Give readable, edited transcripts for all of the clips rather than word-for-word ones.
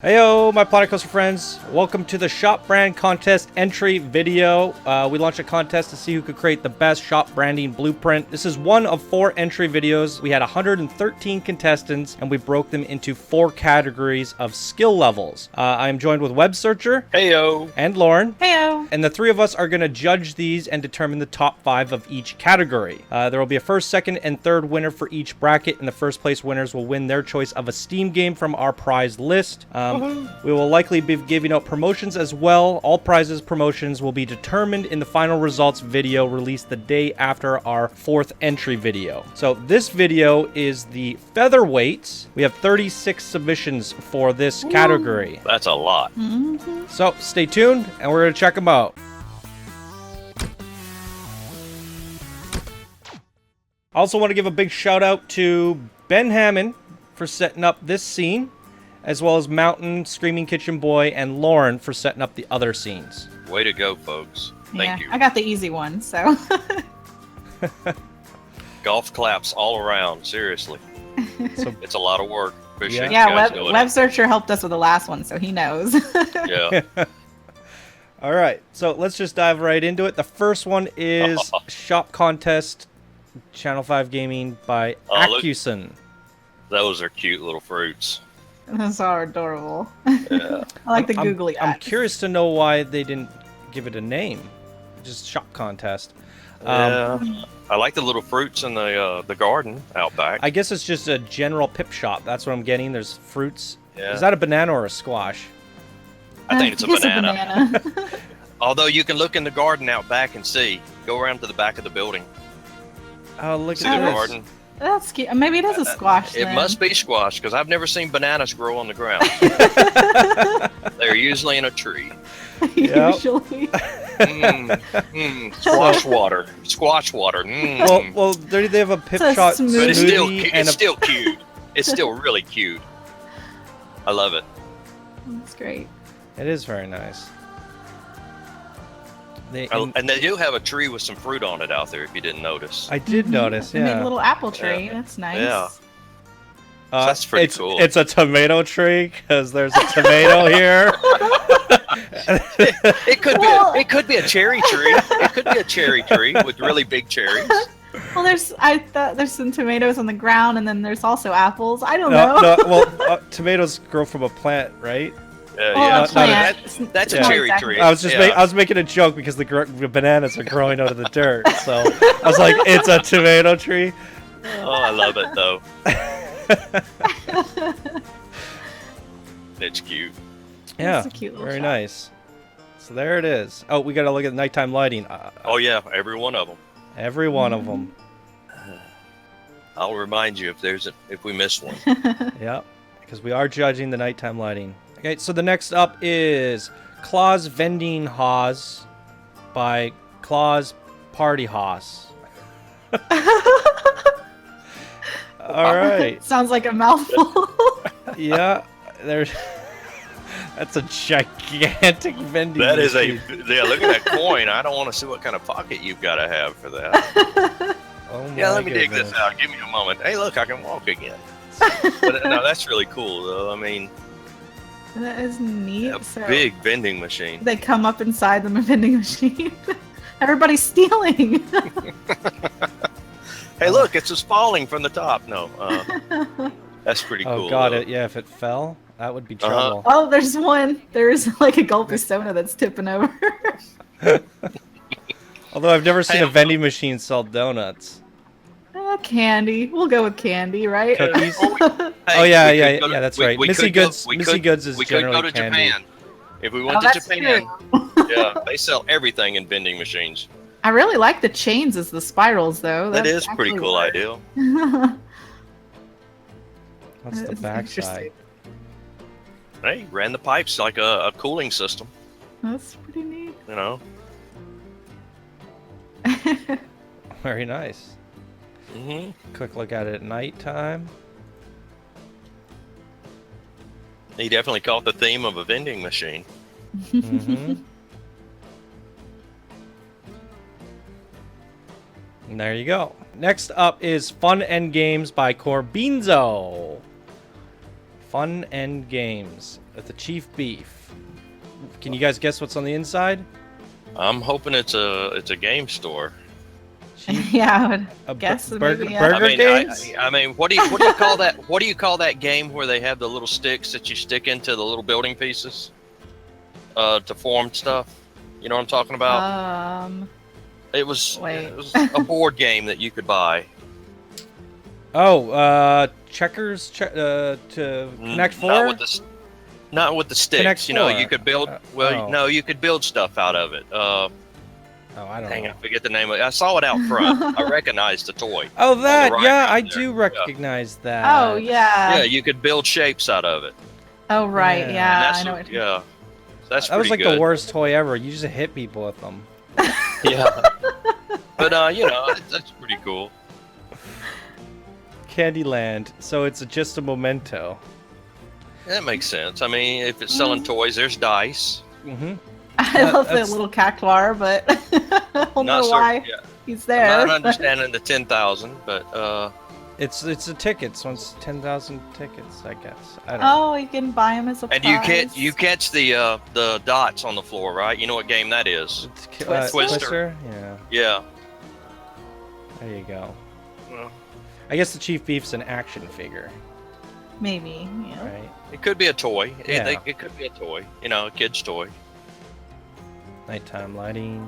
Heyo, my Planet Coaster friends. Welcome to the Shop Brand Contest entry video. We launched a contest to see who could create the best shop branding blueprint. This is one of 4 entry videos. We had 113 contestants, and we broke them into 4 categories of skill levels. I am joined with Web Searcher. Heyo. And Lauren. Heyo. And the 3 of us are going to judge these and determine the top 5 of each category. There will be a first, second, and third winner for each bracket, and the first place winners will win their choice of a Steam game from our prize list. We will likely be giving out promotions as well. All prizes promotions will be determined in the final results video released the day after our 4th entry video. So this video is the Featherweight. We have 36 submissions for this category. That's a lot. So stay tuned and we're going to check them out. I also want to give a big shout out to Ben Hammond for setting up this scene, as well as Mountain, Screaming Kitchen Boy, and Lauren for setting up the other scenes. Way to go, folks. Thank you. I got the easy one, so. Golf claps all around, seriously. So, It's a lot of work. Appreciate you Yeah, guys doing Web it. Searcher helped us with the last one, so he knows. Yeah. all right, so let's just dive right into it. The first one is Shop Contest, Channel 5 Gaming by Oh, Accuson. Those are cute little fruits. Those are adorable. Yeah. I like the googly eyes. I'm curious to know why they didn't give it a name. Just Shop Contest. Yeah. I like the little fruits in the garden out back. I guess it's just a general PIP shop. That's what I'm getting. There's fruits. Yeah. Is that a banana or a squash? I think it's a banana. banana. Although you can look in the garden out back and see. Go around to the back of the building. Oh, look See at the this. garden. That's cute. Maybe it is a squash It then. must be squash because I've never seen bananas grow on the ground. They're usually in a tree. Yep. Usually. Squash water. Squash water. Well, they have a PIP It's a shop smoothie. But it's still, smoothie it's and a still cute. It's still really cute. I love it. That's great. It is very nice. And they do have a tree with some fruit on it out there, if you didn't notice. I did notice, I made yeah. a little apple tree. Yeah. That's nice. Yeah. That's pretty cool. It's a tomato tree because there's a tomato here. It could be a cherry tree. It could be a cherry tree with really big cherries. Well, I thought there's some tomatoes on the ground, and then there's also apples. I don't know. Well, tomatoes grow from a plant, right? Well, not That's yeah. a cherry Exactly. tree. I was just Yeah. I was making a joke because the bananas are growing out of the dirt. So I was like, it's a tomato tree. Oh, I love it though. It's cute. Yeah, It's a cute little very shop. nice. So there it is. Oh, we got to look at nighttime lighting. Oh yeah, every one of them. Every one of them. I'll remind you if we miss one. Yep, because we are judging the nighttime lighting. Okay, so the next up is Klaus Vending Haas by Klaus Party Haas. All right. Sounds like a mouthful. Yeah, there's. That's a gigantic vending. That is machine. yeah. Look at that coin. I don't want to see what kind of pocket you've got to have for that. Oh Yeah, my let me dig this goodness. out. Give me a moment. Hey, look, I can walk again. But no, that's really cool, though. I mean, That is neat. a So big vending machine. they come up inside the vending machine. Everybody's stealing. Hey, look, it's just falling from the top. No, that's pretty cool. Oh god, though. yeah. If it fell, that would be Uh-huh. trouble. Oh, there's one. There's like a gulpy soda that's tipping over. Although I've never seen Hey, a vending machine sell donuts. Candy. We'll go with candy, right? Cookies? Hey, Oh yeah, we yeah, could go to- yeah. That's we- right. we Missy could go- Goods. we Missy could- Goods is We could generally go to candy. Japan. If we Oh, went to that's Japan, true. yeah, they sell everything in vending machines. I really like the chains as the spirals, though. That That's is a pretty actually cool work. idea. What's the That's backside? interesting. Hey, ran the pipes like a cooling system. That's pretty neat. You know. Very nice. Hmm. Quick look at it at nighttime. He definitely caught the theme of a vending machine. Mm-hmm. And there you go. Next up is Fun and Games by Corbinzo. Fun and Games. At the Chief Beef. Can you guys guess what's on the inside? I'm hoping it's a game store. Yeah, I would guess burger, maybe. burger I mean, games? I mean, what do you call that? What do you call that game where they have the little sticks that you stick into the little building pieces to form stuff? You know what I'm talking about? It was a board game that you could buy. Oh, checkers to Connect 4? Not with the sticks. Connect You know, 4. you could build. Oh. You could build stuff out of it. I don't Dang, know. I forget the name of it. I saw it out front. I recognized the toy. Oh, that! right Yeah, there. I do recognize that. Oh, yeah. Yeah, you could build shapes out of it. Oh, right. Yeah. Yeah, And I know what you yeah. That's That was like pretty the good. worst toy ever. You just hit people with them. Yeah. But you know, that's pretty cool. Candyland. So it's just a memento. That makes sense. I mean, if it's selling toys, there's dice. Mm-hmm. I love the That's- little cactuar, but I don't know Not why certain. Yeah. he's I'm there. not understanding the 10,000, but It's a ticket. So it's 10,000 tickets, I guess. I don't know. Oh, you can buy him as a and prize. you catch the dots on the floor, right? You know what game that is? It's Twister. Twister. Yeah. Yeah. There you go. Well, I guess the Chief Beef's an action figure, Maybe, yeah. right? it could be a toy. Yeah. It could be a toy. You know, a kid's toy. Nighttime lighting.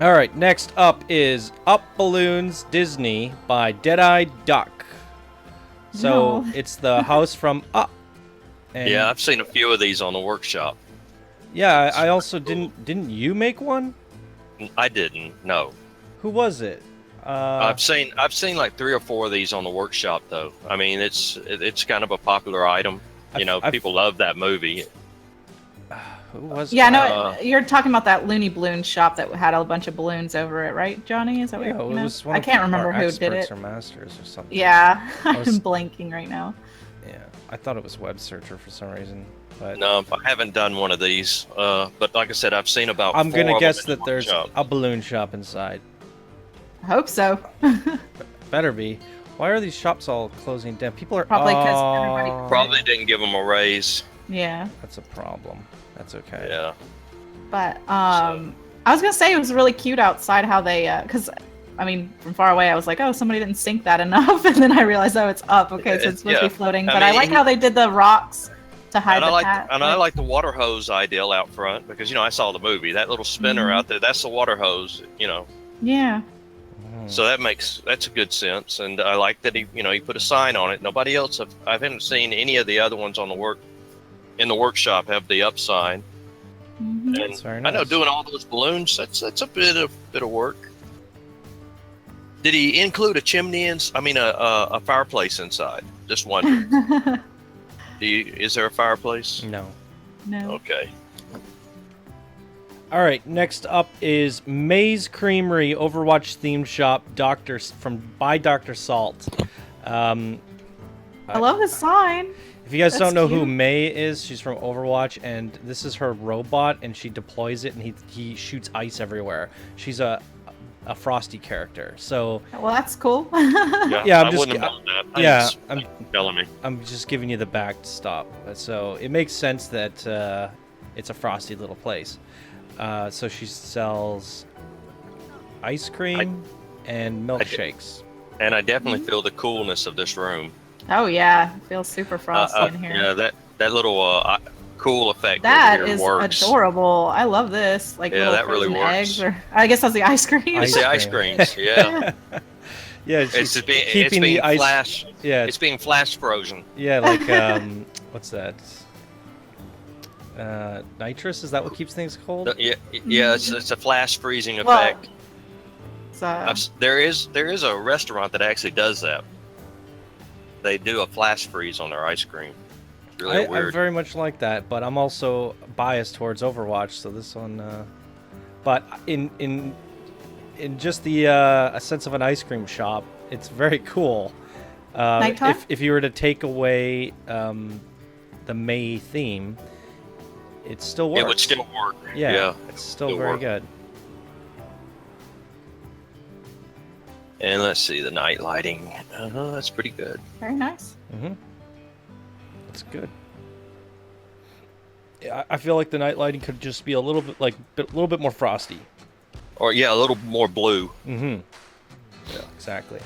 All right, next up is Up Balloons Disney by Deadeye Duck. So No. it's the house from Up. And Yeah, I've seen a few of these on the workshop. yeah. I also didn't you make one? I didn't. No. Who was it? I've seen like 3 or 4 of these on the workshop though. I mean, it's kind of a popular item. You know, people love that movie. Who was? Yeah, it? no, you're talking about that Looney Balloon shop that had a bunch of balloons over it, right, Johnny? Is that what Yeah, you it know? was one I of can't remember our who did experts it. or masters or something. Yeah, was- I'm blanking right now. Yeah, I thought it was Web Searcher for some reason, but No, I haven't done one of these. But like I said, I've seen about. I'm 4 gonna of guess them in that the there's workshop. a balloon shop inside. I hope so. Better be. Why are these shops all closing down? People are Probably 'cause everybody- Oh, Probably didn't give them a raise. Yeah, That's a problem. That's okay. Yeah. but I was gonna say it was really cute outside how they, because I mean from far away I was like, oh, somebody didn't sink that enough, and then I realized, oh, it's up. Okay, so it's supposed to Yeah. be floating. I But I mean, like how they did the rocks to hide And the I like hat. I like the water hose ideal out front because you know I saw the movie. That little spinner Mhm. out there, that's the water hose. You know, Yeah. Mm. so that's a good sense. And I like that he put a sign on it. Nobody else I haven't seen any of the other ones in the workshop have the up sign. Mhm. And That's very I know nice. doing all those balloons, that's a bit of work. Did he include a chimney a fireplace inside? Just wondering. Is there a fireplace? No. No. Okay. All right. Next up is May's Creamery Overwatch themed shop. By Dr. Salt. I love the sign. If you guys That's don't know who cute. May is, she's from Overwatch, and this is her robot, and she deploys it, and he shoots ice everywhere. She's a Frosty character. So Well, that's cool. Yeah, I'm I just- wouldn't have known that. yeah, I'm telling me. I'm just giving you the backstop. So it makes sense that it's a frosty little place. So she sells ice cream and milkshakes. And I definitely feel the coolness of this room. Oh yeah, it feels super frosty in here. Yeah, that little cool effect That over here is works. adorable. I love this. Like Yeah, little that really frozen works. eggs, or I guess that's the ice cream. It's the ice cream. creams, yeah. Yeah, she's It's being keeping the ice. flash. Yeah, It's being flash frozen. yeah, like what's that? Nitrous? Is that what keeps things cold? Yeah, it's a flash freezing Well, effect. So, There is a restaurant that actually does that. They do a flash freeze on their ice cream. It's really I weird. very much like that, but I'm also biased towards Overwatch, so this one. But in just the a sense of an ice cream shop, it's very cool. Nighttime? If you were to take away the May theme, it still works. It would still work. Yeah, it's still still very work. good. And let's see the night lighting. That's pretty good. Very nice. Mm-hmm. That's good. Yeah, I feel like the night lighting could just be a little bit more frosty. Or yeah, a little more blue. Mm-hmm. Yeah, exactly.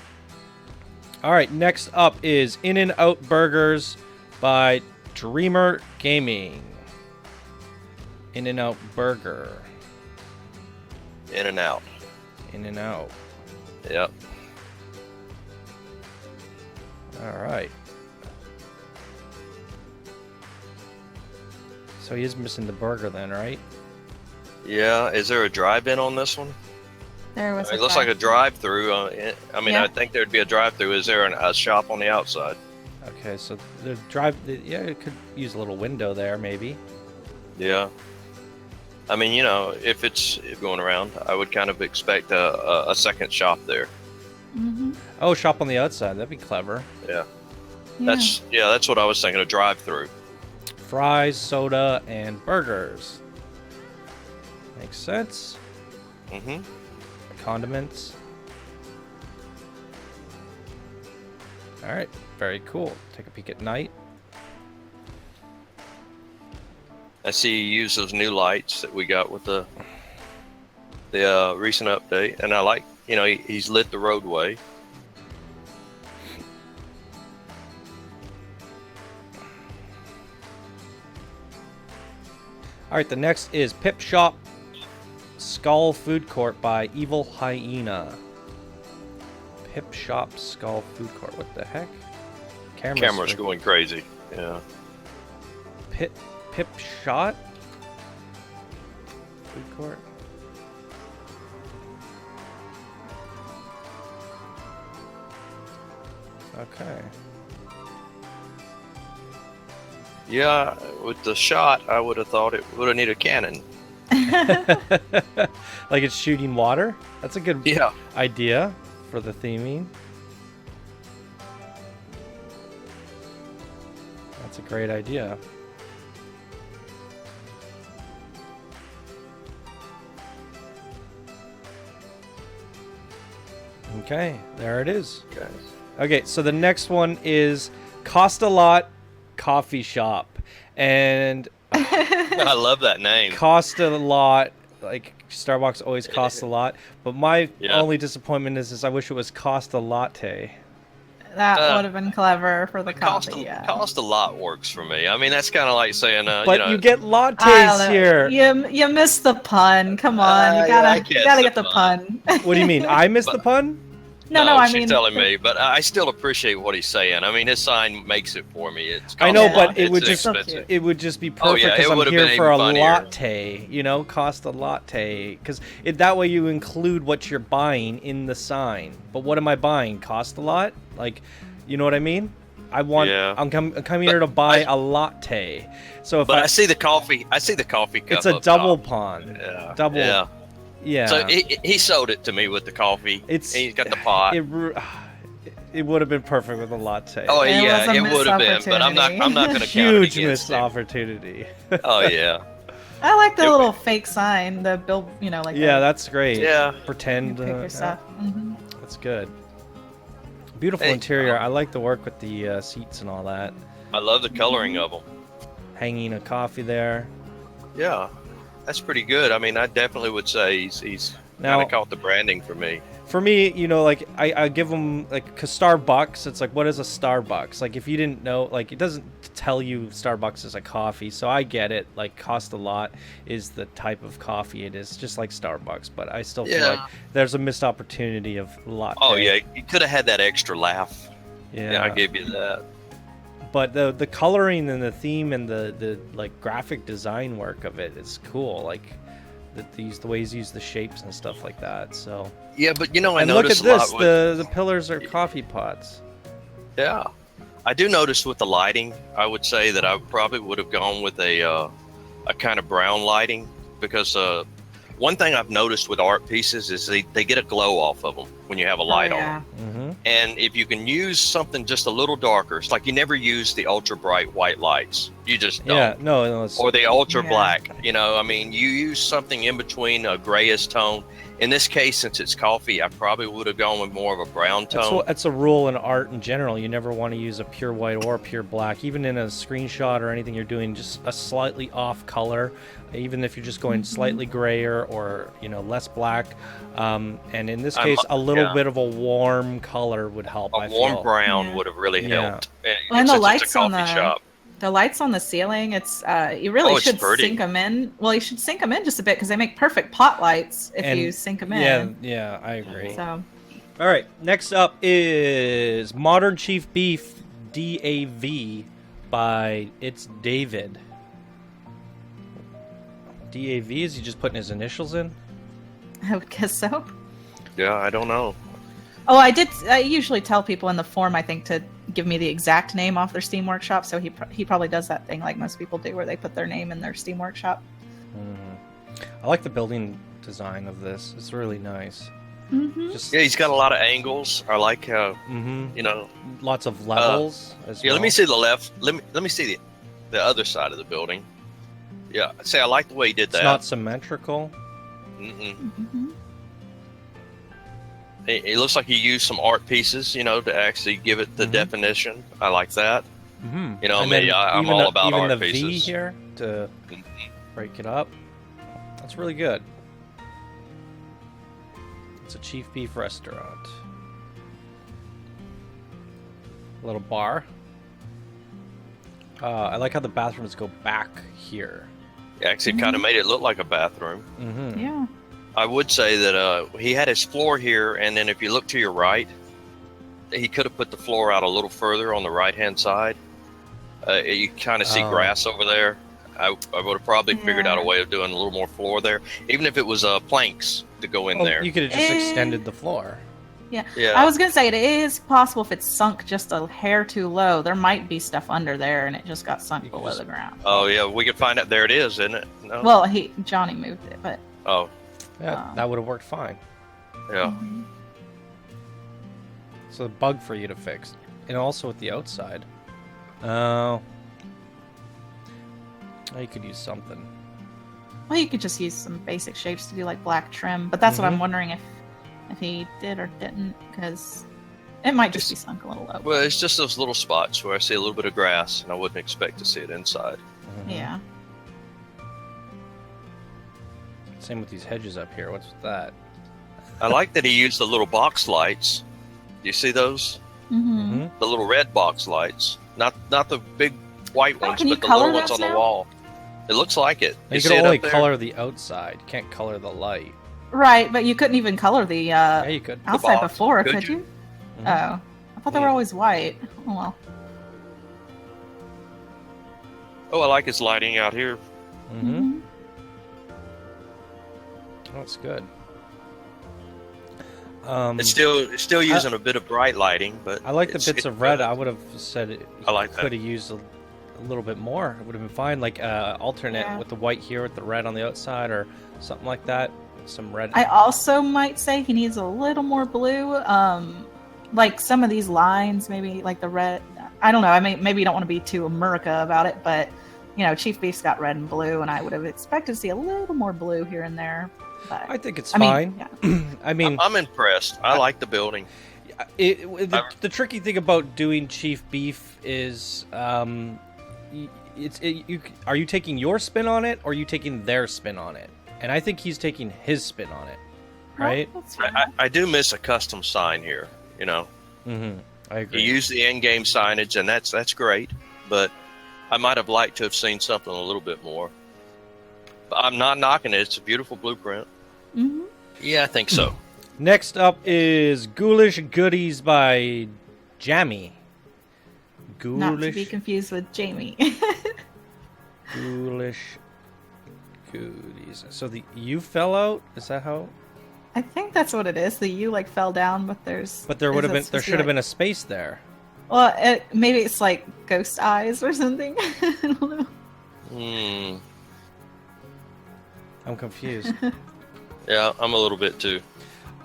All right, next up is InOut Burgers by Dreamer Gaming. InOut Burger. In and out. InOut. Yep. All right. So he is missing the burger then, right? Yeah. Is there a drive-in on this one? There was. It looks like a drive-through. I mean, Yeah. I think there'd be a drive-through. Is there a shop on the outside? Okay, so the yeah, it could use a little window there, maybe. Yeah. I mean, you know, if it's going around, I would kind of expect a second shop there. Mm-hmm. Oh, shop on the outside. That'd be clever. Yeah. That's what I was thinking. A drive-through. Fries, soda, and burgers. Makes sense. Mm-hmm. Condiments. All right, very cool. Take a peek at night. I see you use those new lights that we got with the recent update, and I like, you know, he's lit the roadway. All right, the next is PIP Shop Skull Food Court by Evil Hyena. PIP Shop Skull Food Court. What the heck? Camera's going crazy. Yeah. PIP Shot Food Court. Okay. Yeah, with the shot, I would have thought it would have needed a cannon. Like it's shooting water? That's a good idea for the theming. That's a great idea. Okay, there it is. Okay, so the next one is Cost a Lot Coffee Shop. And I love that name. Cost a lot. Like Starbucks always costs a lot. But my only disappointment is I wish it was Cost a Latte. That would have been clever for the coffee. Cost a lot works for me. I mean, that's kind of like saying, but you know, you get lattes here. You missed the pun. Come on, you gotta get the pun. What do you mean? I missed the pun? No, I mean, she's telling me, but I still appreciate what he's saying. I mean, his sign makes it for me. I know, but it would just be perfect because I'm here for a latte. You know, Cost a Latte, because that way you include what you're buying in the sign. But what am I buying? Cost a lot? Like, you know what I mean? I'm coming here to buy a latte. So if I see the coffee, I see the coffee cup. It's a double pun. Yeah. Double. Yeah. Yeah. So he sold it to me with the coffee. He's got the pot. It would have been perfect with a latte. Oh yeah, it would have been. But I'm not going to count it Huge missed opportunity. Oh yeah. I like the little fake sign, the bill. You know, like that's great. Yeah. Pretend. Pick your stuff. Mm-hmm. That's good. Beautiful interior. I like the work with the seats and all that. I love the coloring of them. Hanging a coffee there. Yeah. That's pretty good. I mean, I definitely would say he's kind of caught the branding for me. For me, you know, like I give him like, cause Starbucks. It's like, what is a Starbucks? Like, if you didn't know, like, it doesn't tell you Starbucks is a coffee. So I get it. Like, Cost a Lot is the type of coffee it is, just like Starbucks. But I still feel like there's a missed opportunity of latte. Oh yeah, you could have had that extra laugh. Yeah, I gave you that. But the coloring and the theme and the like graphic design work of it is cool. Like the ways use the shapes and stuff like that. So yeah, but you know, I noticed look at this. The pillars are coffee pots. Yeah, I do notice with the lighting. I would say that I probably would have gone with a kind of brown lighting because one thing I've noticed with art pieces is they get a glow off of them. when you have a light Oh, on. yeah. Mm-hmm. And if you can use something just a little darker, it's like you never use the ultra bright white lights. You just don't. Yeah, no, it's, Or the ultra Yeah. black. You know, I mean, you use something in between a grayish tone. In this case, since it's coffee, I probably would have gone with more of a brown tone. that's a rule in art in general. You never want to use a pure white or a pure black. Even in a screenshot or anything you're doing, just a slightly off color, even if you're just going slightly grayer or, you know, less black. And in this case, a little bit of a warm color would help, A I warm feel. brown would have really Yeah. helped. Well, and the Since lights it's a on coffee the shop. the lights on the ceiling, it's you really it's should pretty. sink them in. Well, you should sink them in just a bit because they make perfect pot lights if And you sink them in. Yeah, I agree. So All right, next up is Modern Chief Beef DAV by It's David. DAV, is he just putting his initials in? I would guess so. Yeah, I don't know. Oh, I usually tell people in the form, I think, to give me the exact name off their Steam Workshop. So he probably does that thing like most people do, where they put their name in their Steam Workshop. I like the building design of this. It's really nice. Mm-hmm. Just Yeah, he's got a lot of angles. I like how, mhm. you know. Lots of levels as Yeah, well. let me see the left. Let me see the other side of the building. Yeah, say I like the way he did It's that. not symmetrical. Mm-mm. Mm-hmm. It looks like he used some art pieces, you know, to actually give it the definition. I like that. Mm-hmm. You know, And me, then I'm even all about even art the pieces. V here to break it up. That's really good. It's a Chief Beef restaurant. A little bar. I like how the bathrooms go back here. Actually, kind of made it look like a bathroom. Mm-hmm. Yeah. I would say that he had his floor here, and then if you look to your right, he could have put the floor out a little further on the right-hand side. You kind of see grass over there. I would have probably figured out a way of doing a little more floor there, even if it was planks to go in there. You could have just extended the floor. Yeah. Yeah. I was gonna say it is possible if it's sunk just a hair too low. There might be stuff under there, and it just got sunk below the ground. Oh yeah, we could find out. There it is, isn't it? No. Well, Johnny moved it, but Oh Yeah, that would have worked fine. yeah. It's a bug for you to fix. And also with the outside. Oh. You could use something. well, you could just use some basic shapes to do like black trim. But that's what I'm wondering if he did or didn't, because it might just be sunk a little low. Well, it's just those little spots where I see a little bit of grass, and I wouldn't expect to see it inside. Yeah. Same with these hedges up here. What's with that? I like that he used the little box lights. Do you see those? Mm-hmm. The little red box lights, not the big white ones, can you but the color little ones those on the now? wall. It looks like it. You see can it only up there? color the outside. You can't color the light. Right, but you couldn't even color the Yeah, you could. outside box. before, Could could you? you? Oh, I thought they were always white. Oh well. Oh, I like his lighting out here. Mm-hmm. That's good. It's still using a bit of bright lighting, but I like the it's- bits it's of red. good. I would have said it. I like that. Could have used a little bit more. It would have been fine. Like alternate Yeah. with the white here with the red on the outside, or something like that. Some red. I also might say he needs a little more blue. Like some of these lines, maybe like the red. I don't know. I mean, maybe you don't want to be too America about it, but you know, Chief Beef's got red and blue, and I would have expected to see a little more blue here and there. But I think it's I mean, fine. yeah. I mean, I'm impressed. I like the building. the tricky thing about doing Chief Beef is, are you taking your spin on it, or are you taking their spin on it? And I think he's taking his spin on it, right? Well, that's fine. I do miss a custom sign here. You know, Mm-hmm. I agree. you use the in-game signage, and that's great. But I might have liked to have seen something a little bit more. But I'm not knocking it. It's a beautiful blueprint. Mhm. Yeah, I think so. Next up is Ghoulish Goodies by Jammy. Not to be Ghoulish confused with Jamie. Ghoulish Goodies. So the U fell out? Is that how? I think that's what it is. The U like fell down, but there's. But there is would have it been. There supposed to should have be, been a space there. Well, maybe it's like ghost eyes or something. I don't know. Hmm. I'm confused. Yeah, I'm a little bit too.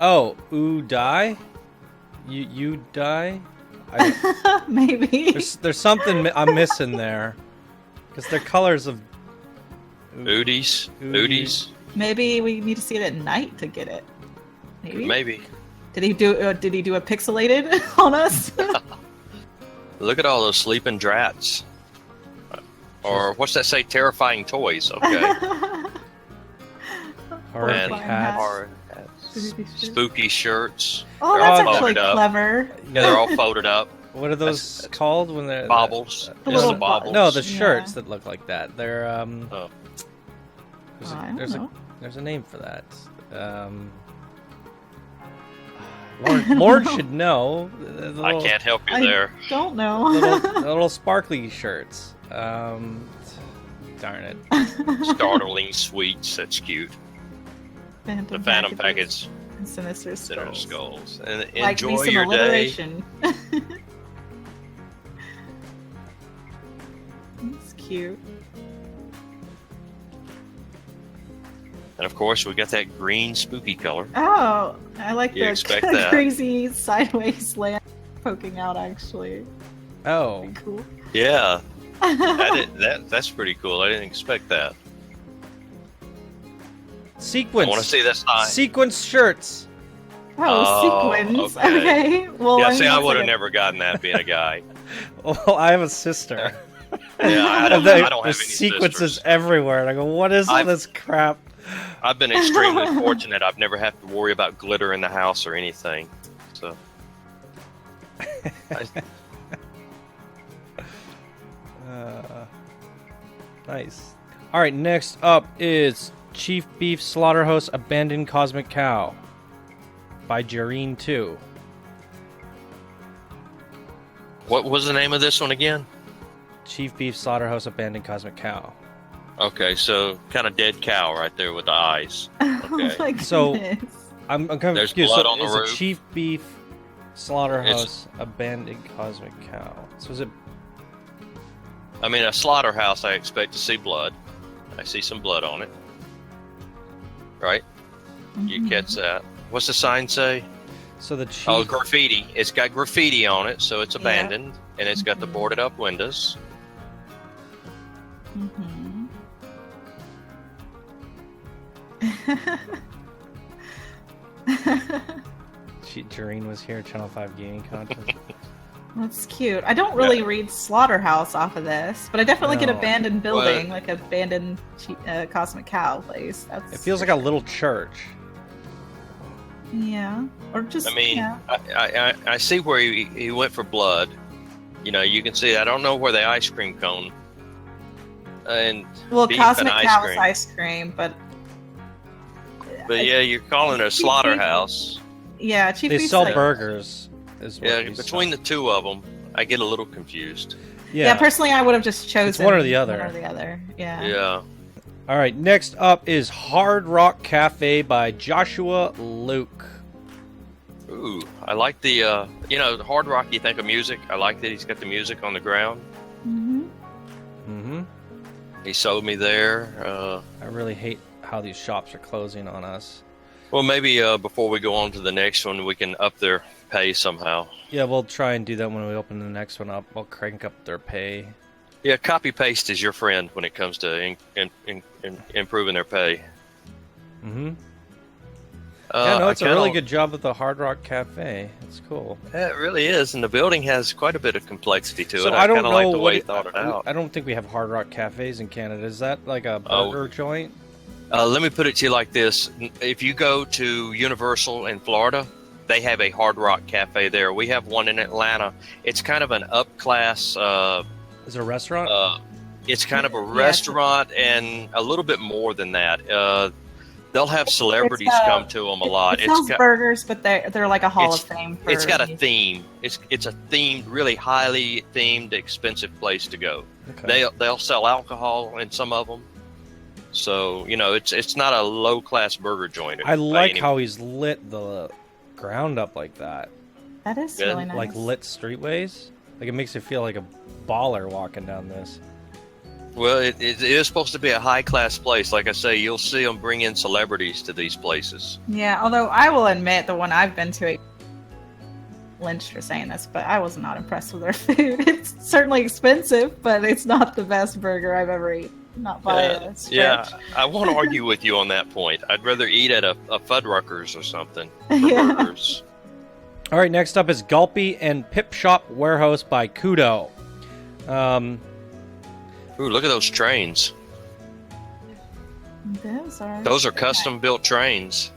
Oh, ooh, die? You die? Maybe. There's something I'm missing there. Because they're colors of... Oodies. Maybe we need to see it at night to get it. Maybe. Did he do a pixelated on us? Look at all those sleeping drats. Or what's that say? Terrifying toys. Okay. Horror And cats. horror cats. Spooky shirts. Oh, They're that's all actually folded up. clever. Yeah, they're all folded up. What are those called when they're... Baubles. The Just little the baubles. No, the Yeah. shirts that look like that. They're, Oh. I don't know. There's a name for that. Lauren should know. The I little- can't help you I there. don't know. little sparkly shirts. Darn it. Startling sweets. That's cute. The Phantom Package. And Sinister Center Skulls. Skulls. And Like me enjoy some your day. alliteration. That's cute. And of course, we got that green spooky color. Oh, I like You the expect that. crazy sideways land poking out. Actually, Oh, cool. Yeah, that's pretty cool. I didn't expect that. sequins. I want to see that sign. Sequence shirts. Oh, sequins. okay. Okay. Well, Yeah, I see, mean, I that's would have like a- never gotten that being a guy. Well, I have a sister. Yeah, I don't There's have any sequences sisters. everywhere, and I go, "What is all I've- this crap?" I've been extremely fortunate. I've never had to worry about glitter in the house or anything. So, Nice. All right, next up is Chief Beef Slaughterhouse Abandoned Cosmic Cow by Jareen 2. what was the name of this one again? Chief Beef Slaughterhouse Abandoned Cosmic Cow. Okay, so kind of dead cow right there with the eyes. Oh Okay. my So- goodness. I'm kind of There's confused. blood So on the is it roof. Chief Beef Slaughterhouse Abandoned Cosmic Cow? So is it? I mean, a slaughterhouse, I expect to see blood. I see some blood on it. Right? You Mhm. catch that. What's the sign say? So the Chief. Oh, graffiti. It's got graffiti on it, so it's Yeah. abandoned. And it's got the Mhm. boarded up windows. Mhm. Jareen was here. Channel 5 gaming content. That's cute. I don't really read Slaughterhouse off of this, but I definitely get No. abandoned building, like abandoned Cosmic Cow place. That's It feels like a little church. yeah, or just I mean, yeah. I see where he went for blood. You know, you can see. I don't know where the ice cream cone and Well, beef Cosmic and ice Cow is cream. ice cream, but yeah, you're calling it a slaughterhouse. yeah, Chief They Beef's sell like- burgers. Is what Yeah, we between saw. the two of them, I get a little confused. Yeah, personally, I would have just chosen one or the other. One or the other. Yeah. Yeah. All right, next up is Hard Rock Cafe by Joshua Luke. Ooh, I like the the Hard Rock. You think of music. I like that he's got the music on the ground. Mm-hmm. Mm-hmm. He sold me there. I really hate how these shops are closing on us. Well, maybe before we go on to the next one, we can up their pay somehow. Yeah, we'll try and do that when we open the next one up. We'll crank up their pay. Yeah, copy paste is your friend when it comes to improving their pay. Mm-hmm. Yeah, no, it's I a really kinda- good job with the Hard Rock Cafe. It's cool. Yeah, it really is, and the building has quite a bit of complexity to So it. I don't kind of know like the what way he thought it out. I don't think we have Hard Rock Cafes in Canada. Is that like a Oh. burger joint? Let me put it to you like this: if you go to Universal in Florida, they have a Hard Rock Cafe there. We have one in Atlanta. It's kind of an up-class. Is it a restaurant? It's kind of a Yeah, it's a- restaurant and a little bit more than that. They'll have celebrities It's, come to them a lot. It sells got, burgers, but they're like a Hall of it's- Fame. For it's got a music. theme. It's a themed, really highly themed, expensive place to go. Okay. They'll sell alcohol in some of them. So it's not a low class burger joint. I by like any- how he's lit the ground up like that. That is Yeah, really nice. Like lit streetways. Like it makes you feel like a baller walking down this. Well, it is supposed to be a high-class place. Like I say, you'll see them bring in celebrities to these places. Yeah, although I will admit the one I've been to, lynched for saying this, but I was not impressed with their food. It's certainly expensive, but it's not the best burger I've ever eaten. Not by a stretch. Yeah, I won't argue with you on that point. I'd rather eat at a Fuddruckers or something for Yeah. burgers. All right, next up is Gulpy and PIP Shop Warehouse by Kudo. Ooh, look at those trains. Those are custom-built trains.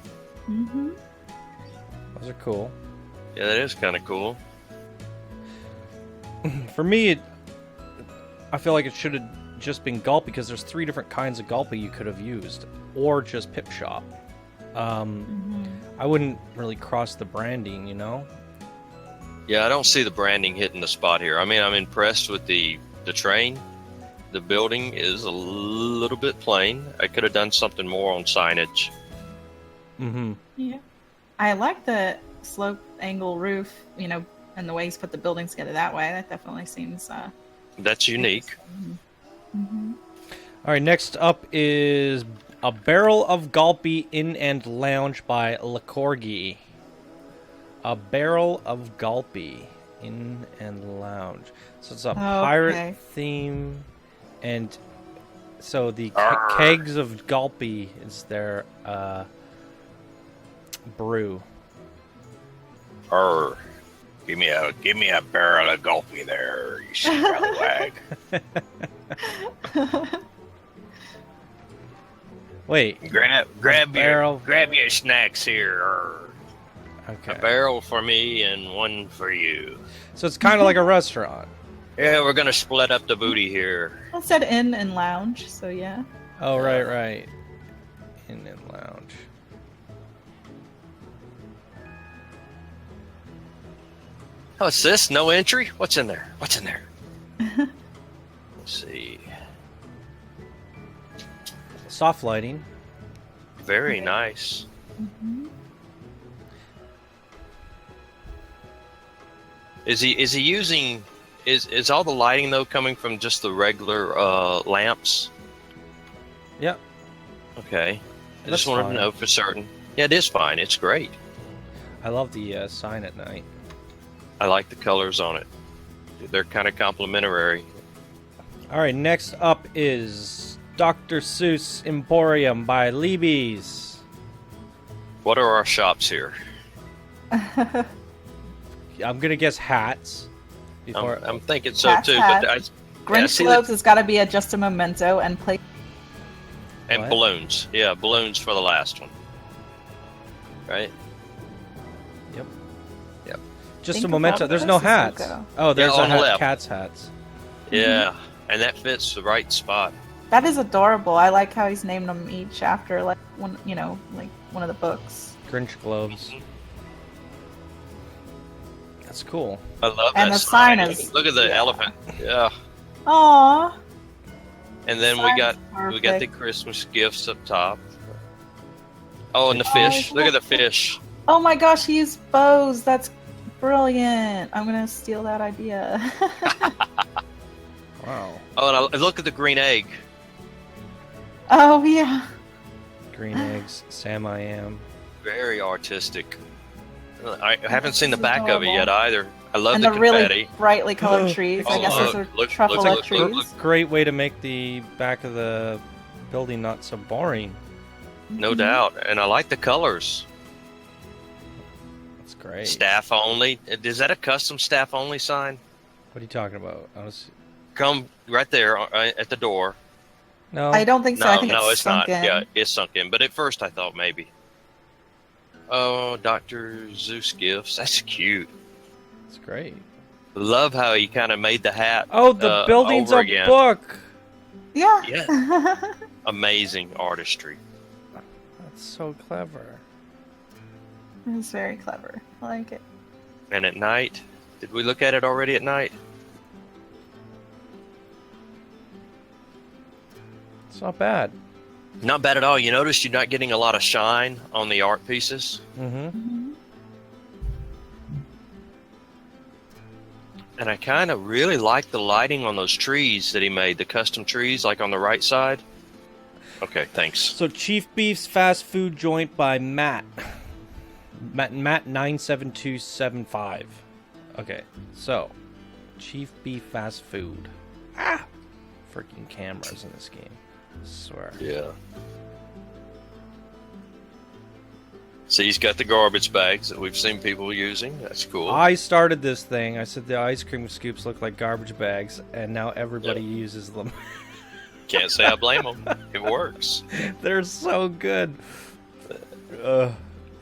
Mm-hmm. Those are cool. Yeah, that is kind of cool. For me, I feel like it should have just been Gulp because there's 3 different kinds of Gulpy you could have used, or just PIP Shop. I wouldn't really cross the branding, you know? Yeah, I don't see the branding hitting the spot here. I mean, I'm impressed with the train. The building is a little bit plain. I could have done something more on signage. Mm-hmm. Yeah. I like the slope angle roof, you know, and the way he's put the buildings together that way. That definitely seems That's unique. Mm-hmm. All right, next up is A Barrel of Gulpy Inn and Lounge by Liqueur G. A Barrel of Gulpy Inn and Lounge. So it's a pirate theme, and so the kegs of Gulpy is their brew. Give me a barrel of Gulpy there, you scallywag. Wait. Grab your snacks here. Okay. A barrel for me and one for you. So it's kind of like a restaurant. Yeah, we're gonna split up the booty here. I said inn and lounge, so yeah. Oh, right. Inn and Lounge. Oh, it's this? No entry? What's in there? Let's see. Soft lighting. Very nice. Mm-hmm. Is he using... Is all the lighting, though, coming from just the regular lamps? Yep. Okay. I That's just wanted fine. to know for certain. Yeah, it is fine. It's great. I love the sign at night. I like the colors on it. They're kind of complimentary. All right, next up is Dr. Seuss Emporium by Libby's. What are our shops here? I'm gonna guess hats. I'm thinking so Hats, too. hats. But Grinch globes has got to be just a memento and play. and What? balloons. Yeah, balloons for the last one. Right? Yep. Just Think a memento. about There's no this, hats. Zuko. Oh, there's on the a left. cat's hats. Yeah, and that fits the right spot. That is adorable. I like how he's named them each after like one, you know, like one of the books. Grinch globes. That's cool. I love And that the sign is- Look at the elephant. Yeah. Aww. And then we got the Perfect. Christmas gifts up top. Oh, and the Oh, fish. Look at the look. fish. Oh my gosh, he used bows. That's brilliant. I'm gonna steal that idea. Wow. Oh, and look at the green egg. Oh yeah. Green eggs, Sam I Am. Very artistic. I haven't seen the This is back of it yet adorable. either. I love And the the really confetti. brightly colored trees. I Oh, guess look, those are look, truffula look, look, trees. look. Great way to make the back of the building not so boring. No Mhm. doubt. And I like the colors. That's great. Staff only. Is that a custom staff only sign? What are you talking about? Come right there at the door. No. I don't think so. I think it's sunk not. in. Yeah, it's sunk in. But at first I thought maybe. Oh, Dr. Zeus gifts. That's cute. It's great. Love how he kind of made the hat. Oh, the building's over a again. book. Yeah. Yeah. Amazing artistry. That's so clever. It's very clever. I like it. And at night, did we look at it already at night? It's not bad. Not bad at all. You notice you're not getting a lot of shine on the art pieces. Mm-hmm. Mhm. And I kind of really like the lighting on those trees that he made, the custom trees, like on the right side. Okay, thanks. So Chief Beef's fast food joint by Matt 97275. Okay, so Chief Beef fast food. Freaking cameras in this game, I swear. Yeah. So he's got the garbage bags that we've seen people using. That's cool. I started this thing. I said the ice cream scoops look like garbage bags, and now everybody uses them. Can't say I blame them. It works. They're so good. I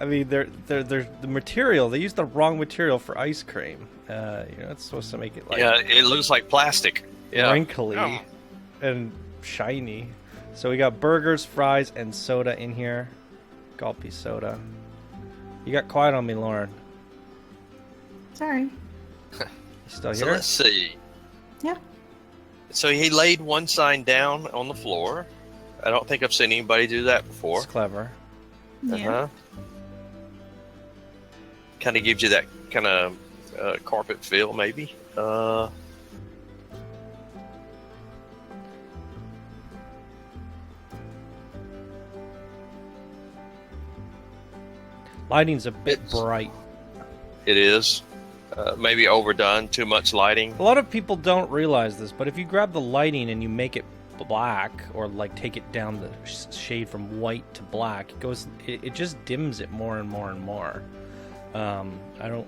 mean, they're the material. They used the wrong material for ice cream. It's supposed to make it like it looks like plastic. Yeah. Wrinkly and shiny. So we got burgers, fries, and soda in here. Gulpy soda. You got quiet on me, Lauren. Sorry. You still here? So let's see. Yeah. So he laid one sign down on the floor. I don't think I've seen anybody do that before. It's clever. Yeah. Kind of gives you that kind of carpet feel, maybe. Lighting's a bit bright. It is. Maybe overdone, too much lighting. A lot of people don't realize this, but if you grab the lighting and you make it black, or like take it down the shade from white to black, it just dims it more and more and more. I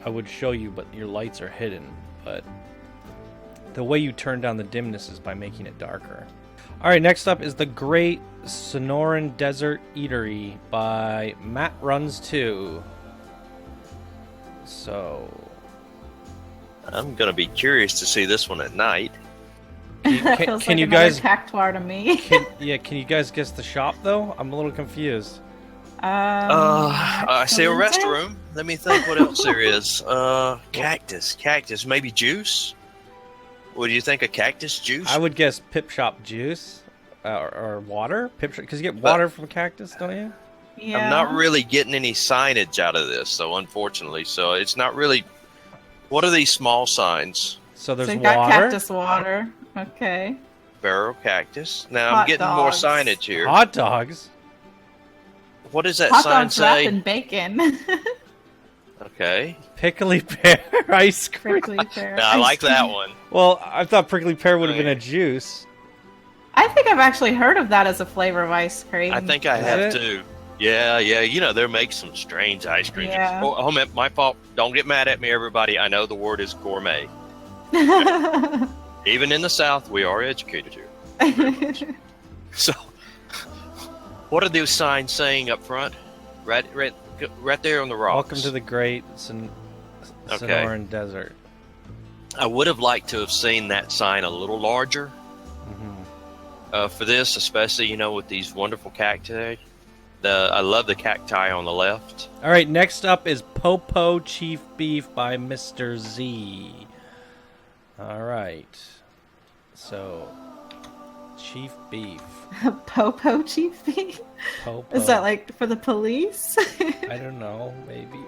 would show you, but your lights are hidden. But the way you turn down the dimness is by making it darker. All right, next up is the Great Sonoran Desert Eatery by Matt Runs 2. So I'm gonna be curious to see this one at night. Can you guys cactuar to me? Can you guys guess the shop though? I'm a little confused. I see a restroom. Let me think what else there is. Cactus, maybe juice. What do you think? A cactus juice? I would guess PIP Shop juice or water. PIP Shop, because you get water from cactus, don't you? Yeah. I'm not really getting any signage out of this, so unfortunately, so it's not really. What are these small signs? So there's so you water. got cactus water. Okay. Barrel cactus. Now Hot I'm getting dogs. more signage here. Hot dogs. What does that Hot sign dogs wrapped say? in bacon. Okay. Prickly pear ice cream. Prickly pear. Now, I like that one. Well, I thought prickly pear would have been a juice. I think I've actually heard of that as a flavor of ice cream. I think I have too. Yeah. You know, they make some strange ice cream. Yeah. Oh, my fault. Don't get mad at me, everybody. I know the word is gourmet. Even in the South, we are educated here. So, what are those signs saying up front? Right there on the rocks. Welcome to the Great Sonoran Desert. I would have liked to have seen that sign a little larger. For this, especially, with these wonderful cacti. I love the cacti on the left. All right, next up is Pulpo Chief Beef by Mr. Z. All right. So, Chief Beef. Popo Chief Beef? Popo. Is that like for the police? I don't know. Maybe.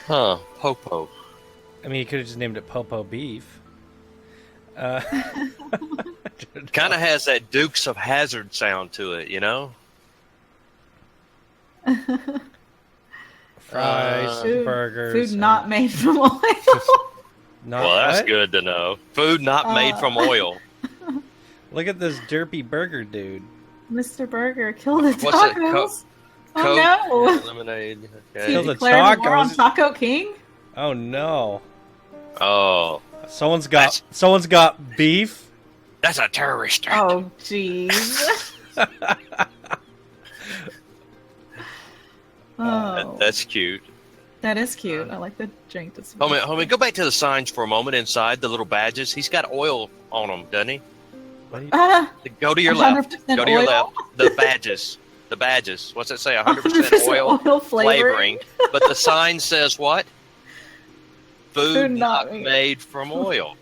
Popo. I mean, you could have just named it Pulpo Beef. Kind of has that Dukes of Hazzard sound to it, Fries, burgers. Food not made from oil. Well, that's good to know. Food not made from oil. Look at this derpy burger dude. Mr. Burger, kill the tacos. What's it? Oh Coke, no! lemonade. Okay. Kill the Declared war on tacos. Taco King? Oh no! Oh, Someone's got beef. that's a terrorist. Oh jeez. Oh, That's cute. that is cute. I like the drink. That's Homie, go back to the signs for a moment inside, the little badges. He's got oil on them, doesn't he? Go to your left. 100% Go to your oil? left. The badges. The badges. What's it say? 100% oil flavoring. But the sign says what? Food not made from oil.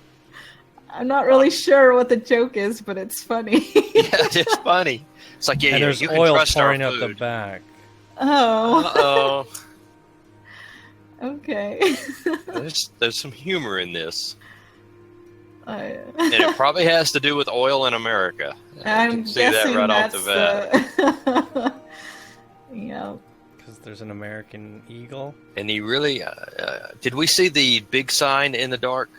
I'm not really sure what the joke is, but it's funny. Yeah, it's funny. It's like, And there's you can oil trust our pouring out the food. back. Oh. Uh-oh. Okay. There's some humor in this. And And it probably has to do with oil in America. I'm can see that guessing right off that's the bat. Yeah. Because there's an American eagle. And he really... did we see the big sign in the dark?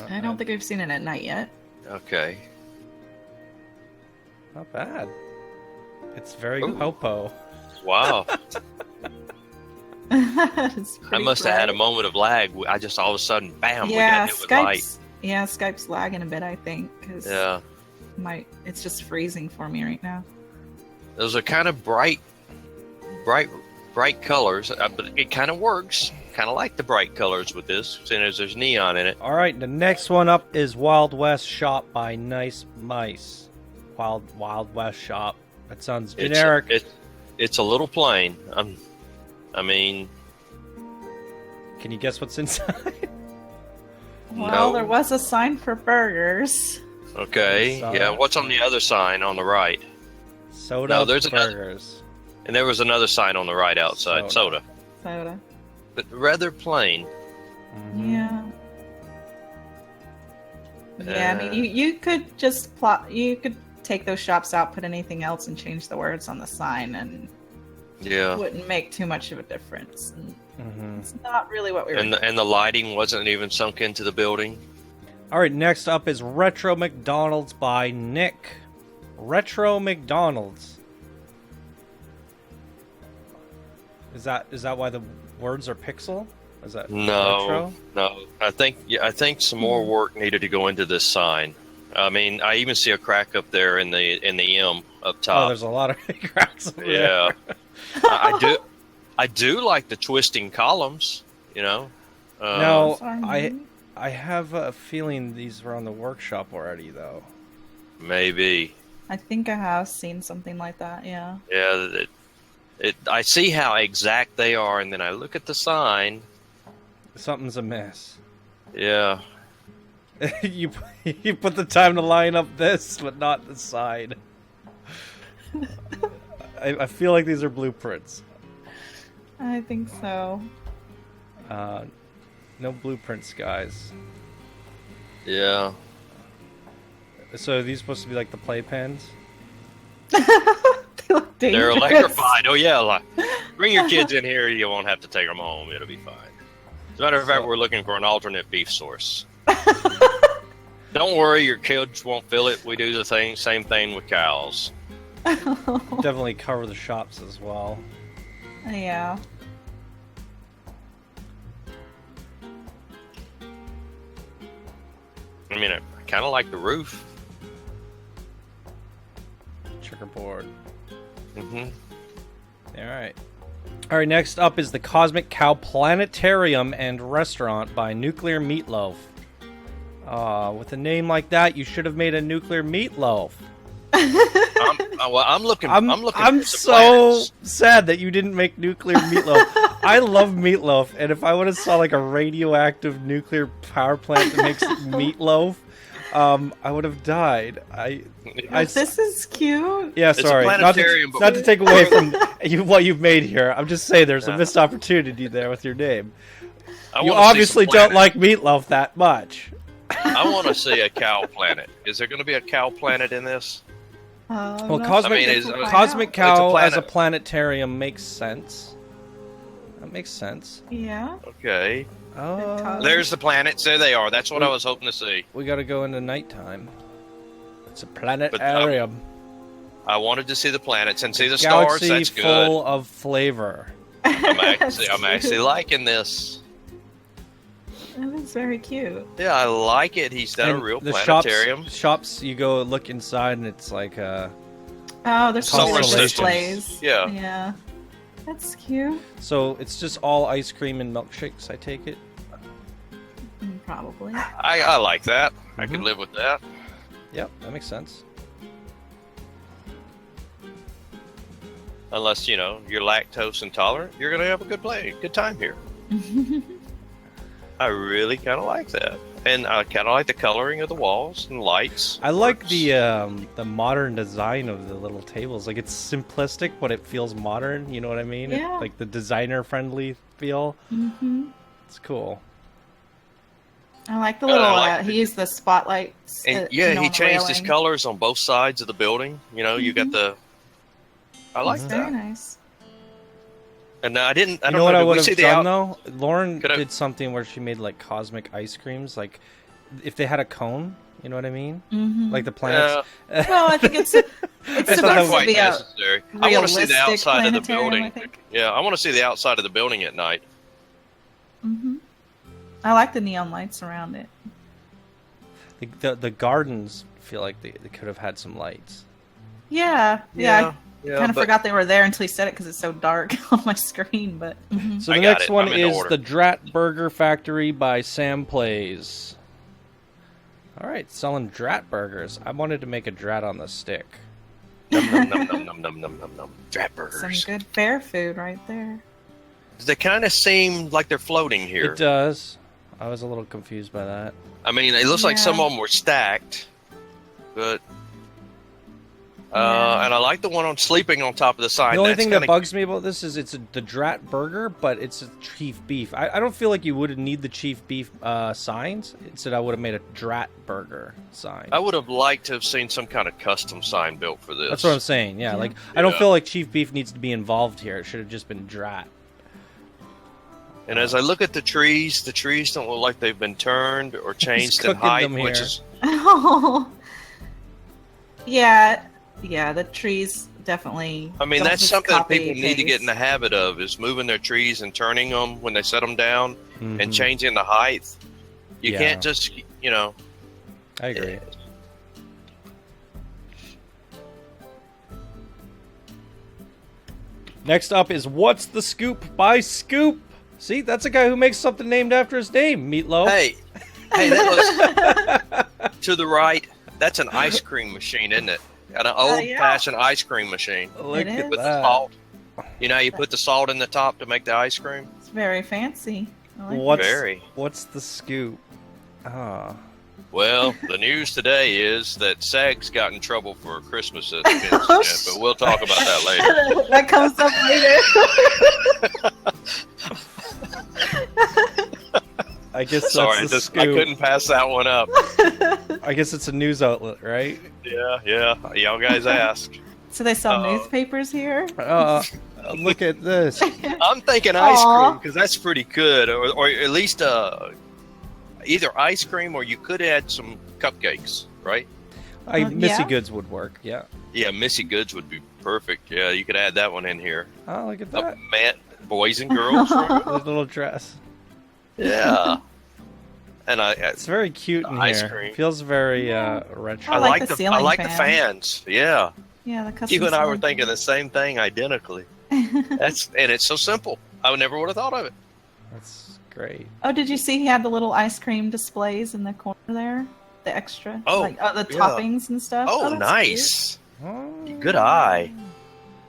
I don't think I've seen it at night yet. Okay. Not bad. It's very Ooh. Pulpo. Wow. It's I pretty must have had a bright. moment of lag. I just all of a sudden, bam, Yeah, we got hit with light. Skype's lagging a bit, I think, because Yeah. it's just freezing for me right now. Those are kind of bright colors, but it kind of works. Kind of like the bright colors with this, seeing as there's neon in it. All right, the next one up is Wild West Shop by Nice Mice. Wild West Shop. That sounds generic. It's a little plain. I mean, Can you guess what's inside? Well, No. there was a sign for burgers. okay. So- Yeah, what's on the other sign on the right? Soda No, there's another- burgers. And there was another sign on the right outside, soda. Soda. But rather plain. Mhm. Yeah. Yeah, I mean, you could just plot. You could take those shops out, put anything else, and change the words on the sign, and Yeah. it wouldn't make too much of a difference. And Mhm. it's not really what we were. And the lighting wasn't even sunk into the building. All right, next up is Retro McDonald's by Nick. Retro McDonald's. Is that why the words are pixel? Is that retro? No. I think some more work needed to go into this sign. I mean, I even see a crack up there in the M up Oh, top. there's a lot of cracks over there. Yeah. I do like the twisting columns, you know. No, Sorry. I have a feeling these were on the workshop already, though. Maybe. I think I have seen something like that. Yeah. Yeah, I see how exact they are, and then I look at the sign. Something's amiss. Yeah. you put the time to line up this, but not the side. I feel like these are blueprints. I think so. No blueprints, guys. Yeah. So are these supposed to be like the playpens? They look They're dangerous. electrified. Oh, yeah. Like, bring your kids in here. You won't have to take them home. It'll be fine. As a matter of fact, we're looking for an alternate beef source. Don't worry, your kids won't feel it. We do the same thing with cows. Definitely cover the shops as well. Yeah. I mean, I kind of like the roof. Checkerboard. Mm-hmm. Alright. Alright, next up is the Cosmic Cow Planetarium and Restaurant by Nuclear Meatloaf. With a name like that, you should have made a Nuclear Meatloaf. I'm looking. I'm looking. I'm for some so planets. sad that you didn't make Nuclear Meatloaf. I love meatloaf, and if I would have saw like a radioactive nuclear power plant that makes meatloaf, I would have died. This is cute. Yeah, It's a sorry. planetarium, Not but- to take away from what you've made here. I'm just saying there's a Yeah. missed opportunity there with your name. I You wanna see obviously some don't planets. like meatloaf that much. I want to see a cow planet. Is there going to be a cow planet in this? Well, No, Cosmic, I mean, is- Cosmic It's Cow a as a planet. planetarium makes sense. That makes sense. Yeah. Okay. Oh, There's the planets. There they are. That's what I was hoping to see. we gotta go into nighttime. It's a planetarium. I wanted to see the planets and see the stars. Galaxy That's good. full of flavor. I'm That's actually cute. liking this. That is very cute. Yeah, I like it. He's done And a real the planetarium. shops, you go look inside and it's like Oh, there's Solar like systems. displays. Yeah. Yeah. That's cute. so it's just all ice cream and milkshakes, I take it. Probably. I like that. I could Mhm. live with that. Yep, that makes sense. Unless, you know, you're lactose intolerant, you're going to have a good time here. I really kind of like that. And I kind of like the coloring of the walls and lights. I like Works. the modern design of the little tables. Like it's simplistic, but it feels modern. You know what I mean? Yeah. Like the designer friendly feel. Mm-hmm. It's cool. I like the little. like he used the spotlights. And you know, he on the changed his railing. colors on both sides of the building. You know, you got the. I like It's that. very nice. And I didn't. I You don't know what I Did we would see have the done out- though? Lauren Could I- did something where she made like cosmic ice creams. Like if they had a cone, you know what I mean? Mm-hmm. Like the planets. Well, I think it's It's supposed not to quite be a necessary. I want to see the realistic outside of the planetarium, building. I think. Yeah, I want to see the outside of the building at night. Mm-hmm. I like the neon lights around it. The gardens feel like they could have had some lights. Yeah. I kind of but- forgot they were there until he said it because it's so dark on my screen. But So I the got next it. one I'm in is order. the Drat Burger Factory by Sam Plays. All right, selling Drat burgers. I wanted to make a Drat on the stick. Num num num num num num num num. Drat some burgers. good fair food right there. They kind of seem like they're floating here. It does. I was a little confused by that. I mean, it looks like Yeah. some of them were stacked, but. Yeah. And I like the one on sleeping on top of the sign. The only That's thing that kinda- bugs me about this is it's the Drat Burger, but it's a chief beef. I don't feel like you would need the chief beef signs. Instead, I would have made a Drat Burger sign. I would have liked to have seen some kind of custom sign built for this. That's what I'm saying. Yeah, Yeah. like I don't Yeah. feel like chief beef needs to be involved here. It should have just been Drat. And as I look at the trees don't look like they've been turned or changed in cooking height, them which here. is Oh, yeah. The trees definitely. I mean, don't that's just something that copy people need to get paste. in the habit of is moving their trees and turning them when they set them down and Mhm. changing the height. You Yeah. can't just, you know. I agree. Next up is What's the Scoop by Scoop. See, that's a guy who makes something named after his name, Meatloaf. Hey, that was to the right. That's an ice cream machine, isn't it? An old-fashioned ice cream machine Look It at is. with the that. salt. You know, how you put the salt in the top to make the ice cream. It's very fancy. I like What's, Very. what's the scoop? Ah. Well, the news today is that SAG's got in trouble for a Christmas incident, but we'll talk about that later. that comes up later. I guess Sorry, that's the I scoop. couldn't pass that one up. I guess it's a news outlet, right? Yeah, y'all guys asked. So they sell Oh. newspapers here. Look at this. I'm thinking ice Aw. cream because that's pretty good, or at least either ice cream or you could add some cupcakes, right? Missy Yeah. Goods would work, yeah. Yeah, Missy Goods would be perfect. Yeah, you could add that one in here. Oh, look at Oh, that. man, boys and girls. Right? The little dress. Yeah, and It's very cute in Ice here. cream. Feels very retro. I I like like the the ceiling the fans. Yeah, Yeah, the custom. you and I were ceiling thinking the same thing identically. And it's so simple. I never would have thought of it. That's great. Oh, did you see he had the little ice cream displays in the corner there? The extra, Oh, the yeah. toppings and stuff. Oh, that's nice. Oh. Good eye.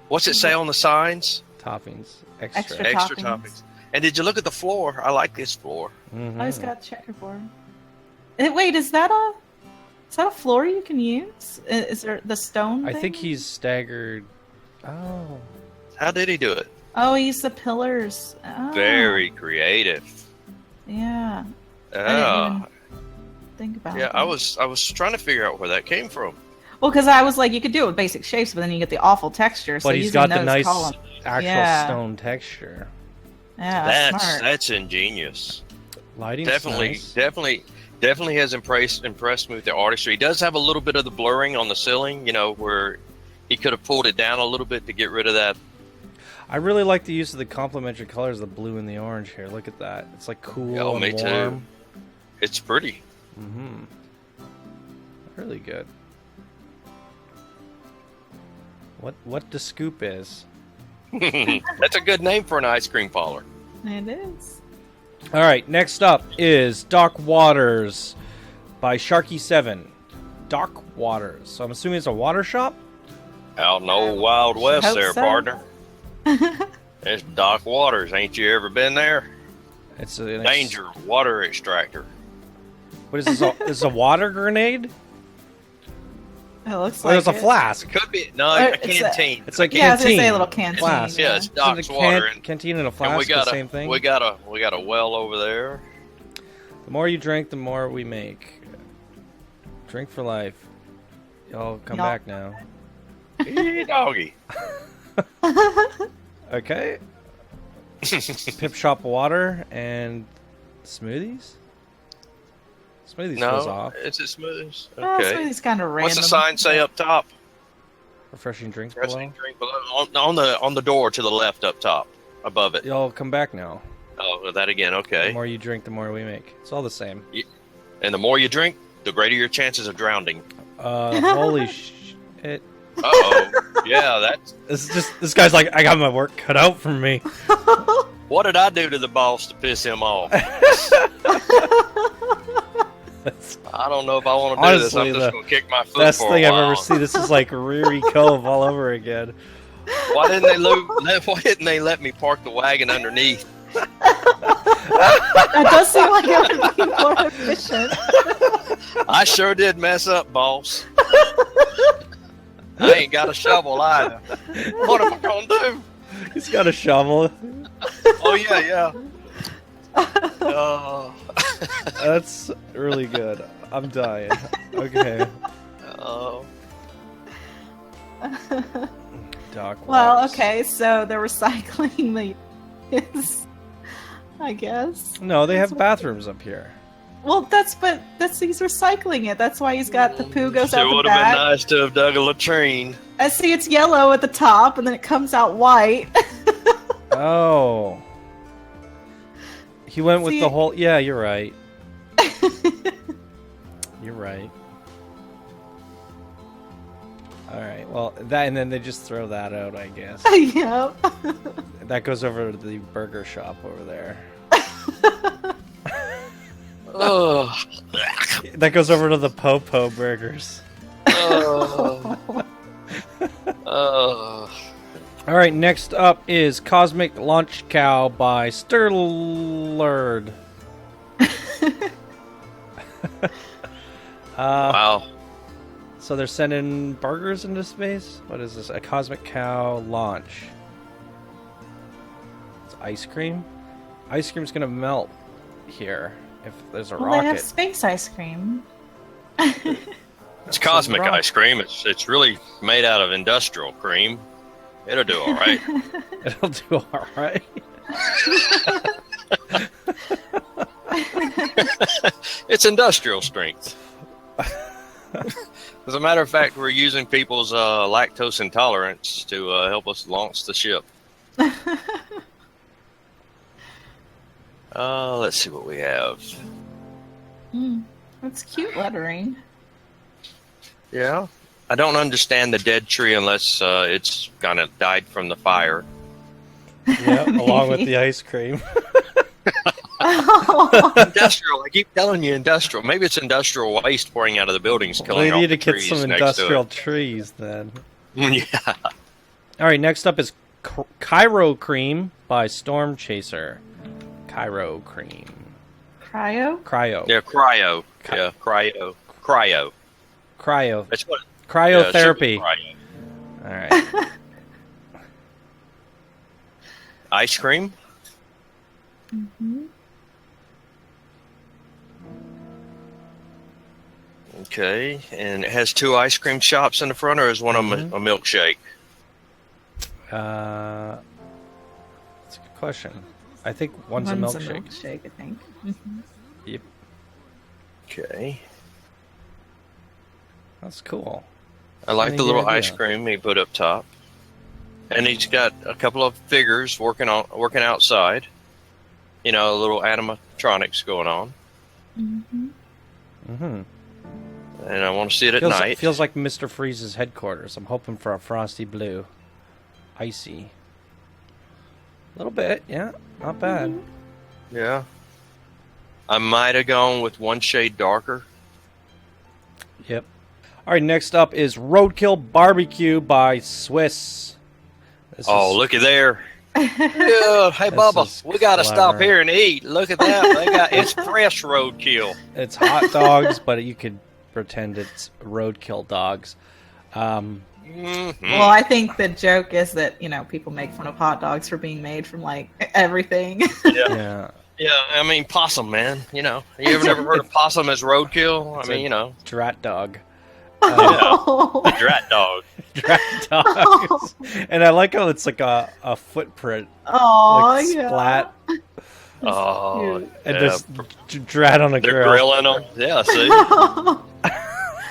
What's it say on the signs? Toppings. Extra. Extra toppings. toppings. And did you look at the floor? I like this floor. Mhm. cute. Oh, he's got checkerboard. Wait, is that a floor you can use? Is there the stone? I thing? think he's staggered. Oh. How did he do it? Oh, he used the pillars. Oh, Very creative. Yeah. I didn't Yeah. even think about. Yeah, that. I was trying to figure out where that came from. Well, because I was like, you could do it with basic shapes, but then you get the awful texture. So But he's using got the those nice columns. actual Yeah. stone texture. Yeah, that's smart. That's ingenious. Lighting Definitely has impressed me with the artistry. He does have a little bit of the blurring on the ceiling, you know, where he could have pulled it down a little bit to get rid of that. I really like the use of the complementary colors, the blue and the orange here. Look at that. It's like cool Oh, and me too. warm. It's pretty. Mm-hmm. Really good. What the scoop is? That's a good name for an ice cream parlor. It is. All right, next up is Dock Waters by Sharky7. Dock Waters. So I'm assuming it's a water shop? Out in the old Wild West Hope there, so. partner. It's Dock Waters. Ain't you ever been there? It's an Danger water extractor. What is this? This is a water grenade? It looks Well, like there's a flask. It could be no Or a it's a- canteen. It's like Yeah, I was gonna canteen. say a little canteen. Flask. Yeah, it's Isn't Doc's a water. And, canteen and a and flask we got the same thing? we got a well over there. The more you drink, the more we make. Drink for life. Y'all come Y'all- back now. Hey, doggy. Okay. Pip Shop water and smoothies? Smoothies goes No, off. it's a smoothies. Oh, Okay. smoothie's kind of random. What's the sign say up top? Refreshing drinks Refreshing below. drink below. On the door to the left up top, above it. Y'all come back now. Oh, that again. The Okay. more you drink, the more we make. It's all the same. And the more you drink, the greater your chances of drowning. Holy shit. Uh-oh. Yeah, that's... This guy's like, I got my work cut out for me. What did I do to the boss to piss him off? I don't know if I want to do this. I'm Honestly, just going to kick my foot Best for thing a I've while. ever seen. This is like Riri Cove all over again. Why didn't they let me park the wagon underneath? That does seem like it would be more efficient. I sure did mess up, boss. I ain't got a shovel either. What am I going to do? He's got a shovel. Oh, yeah. That's really good. I'm dying. Okay. Oh. Doc. Well, walks. okay, so they're recycling is, I guess. No, they have bathrooms up here. Well, that's he's recycling it. That's why he's got the poo goes out It the would have been back. nice to have dug a latrine. I see it's yellow at the top, and then it comes out white. Oh. He went with See- the whole. Yeah, you're right. You're right. All right. Well, that and then they just throw that out, I guess. Yep. That goes over to the burger shop over there. Oh. That goes over to the Pulpo Burgers. Oh. Oh. All right. Next up is Cosmic Launch Cow by Stirlord. Wow. So they're sending burgers into space? What is this? A Cosmic Cow launch. It's ice cream? Ice cream's gonna melt here if there's a Well, they have rocket. space ice cream. It's cosmic wrong. ice cream. It's really made out of industrial cream. It'll do all right. It'll do alright. It's industrial strength. As a matter of fact, we're using people's lactose intolerance to help us launch the ship. Let's see what we have. That's cute lettering. Yeah. I don't understand the dead tree unless it's kind of died from the fire. Yep, along with the ice cream. Industrial. I keep telling you industrial. Maybe it's industrial waste pouring out of the buildings, killing We all need the to get trees some next industrial to trees then. it. Yeah. Alright, next up is Cairo Cream by Storm Chaser. Cairo Cream. Cryo? Cryo. Yeah, cryo. Yeah, cryo. Cryo. Cryo. That's what. Cryotherapy. Yeah, it should be cryo. Alright. Ice cream. Mm-hmm. Okay, and it has two ice cream shops in the front, or is one of them a milkshake? That's a good question. I think one's a milkshake. I think. Mm-hmm. Yep. Okay. That's cool. I like Any the little idea? ice cream he put up top, and he's got a couple of figures working outside. You know, little animatronics going on, Mm-hmm. Mm-hmm. and I want to see it at Feels, night. feels like Mr. Freeze's headquarters. I'm hoping for a frosty blue. Icy. A little bit, yeah. Not bad. Yeah. I might have gone with one shade darker. Yep. All right, next up is Roadkill BBQ by Seuss. This Oh, is- looky there. Yeah, hey, This Bubba, is we got to stop clever. here and eat. Look at that. It's fresh roadkill. It's hot dogs, but you could pretend it's roadkill dogs. Well, I think the joke is that, people make fun of hot dogs for being made from, like, everything. Yeah. Yeah, I mean, possum, man. You ever never heard of possum as roadkill? I mean, Drat dog. A drat dog. Drat dogs. And I like how it's like a footprint. Oh, like yeah. splat. Oh, cute. And there's drat on a they're grill. grilling them. Yeah, see?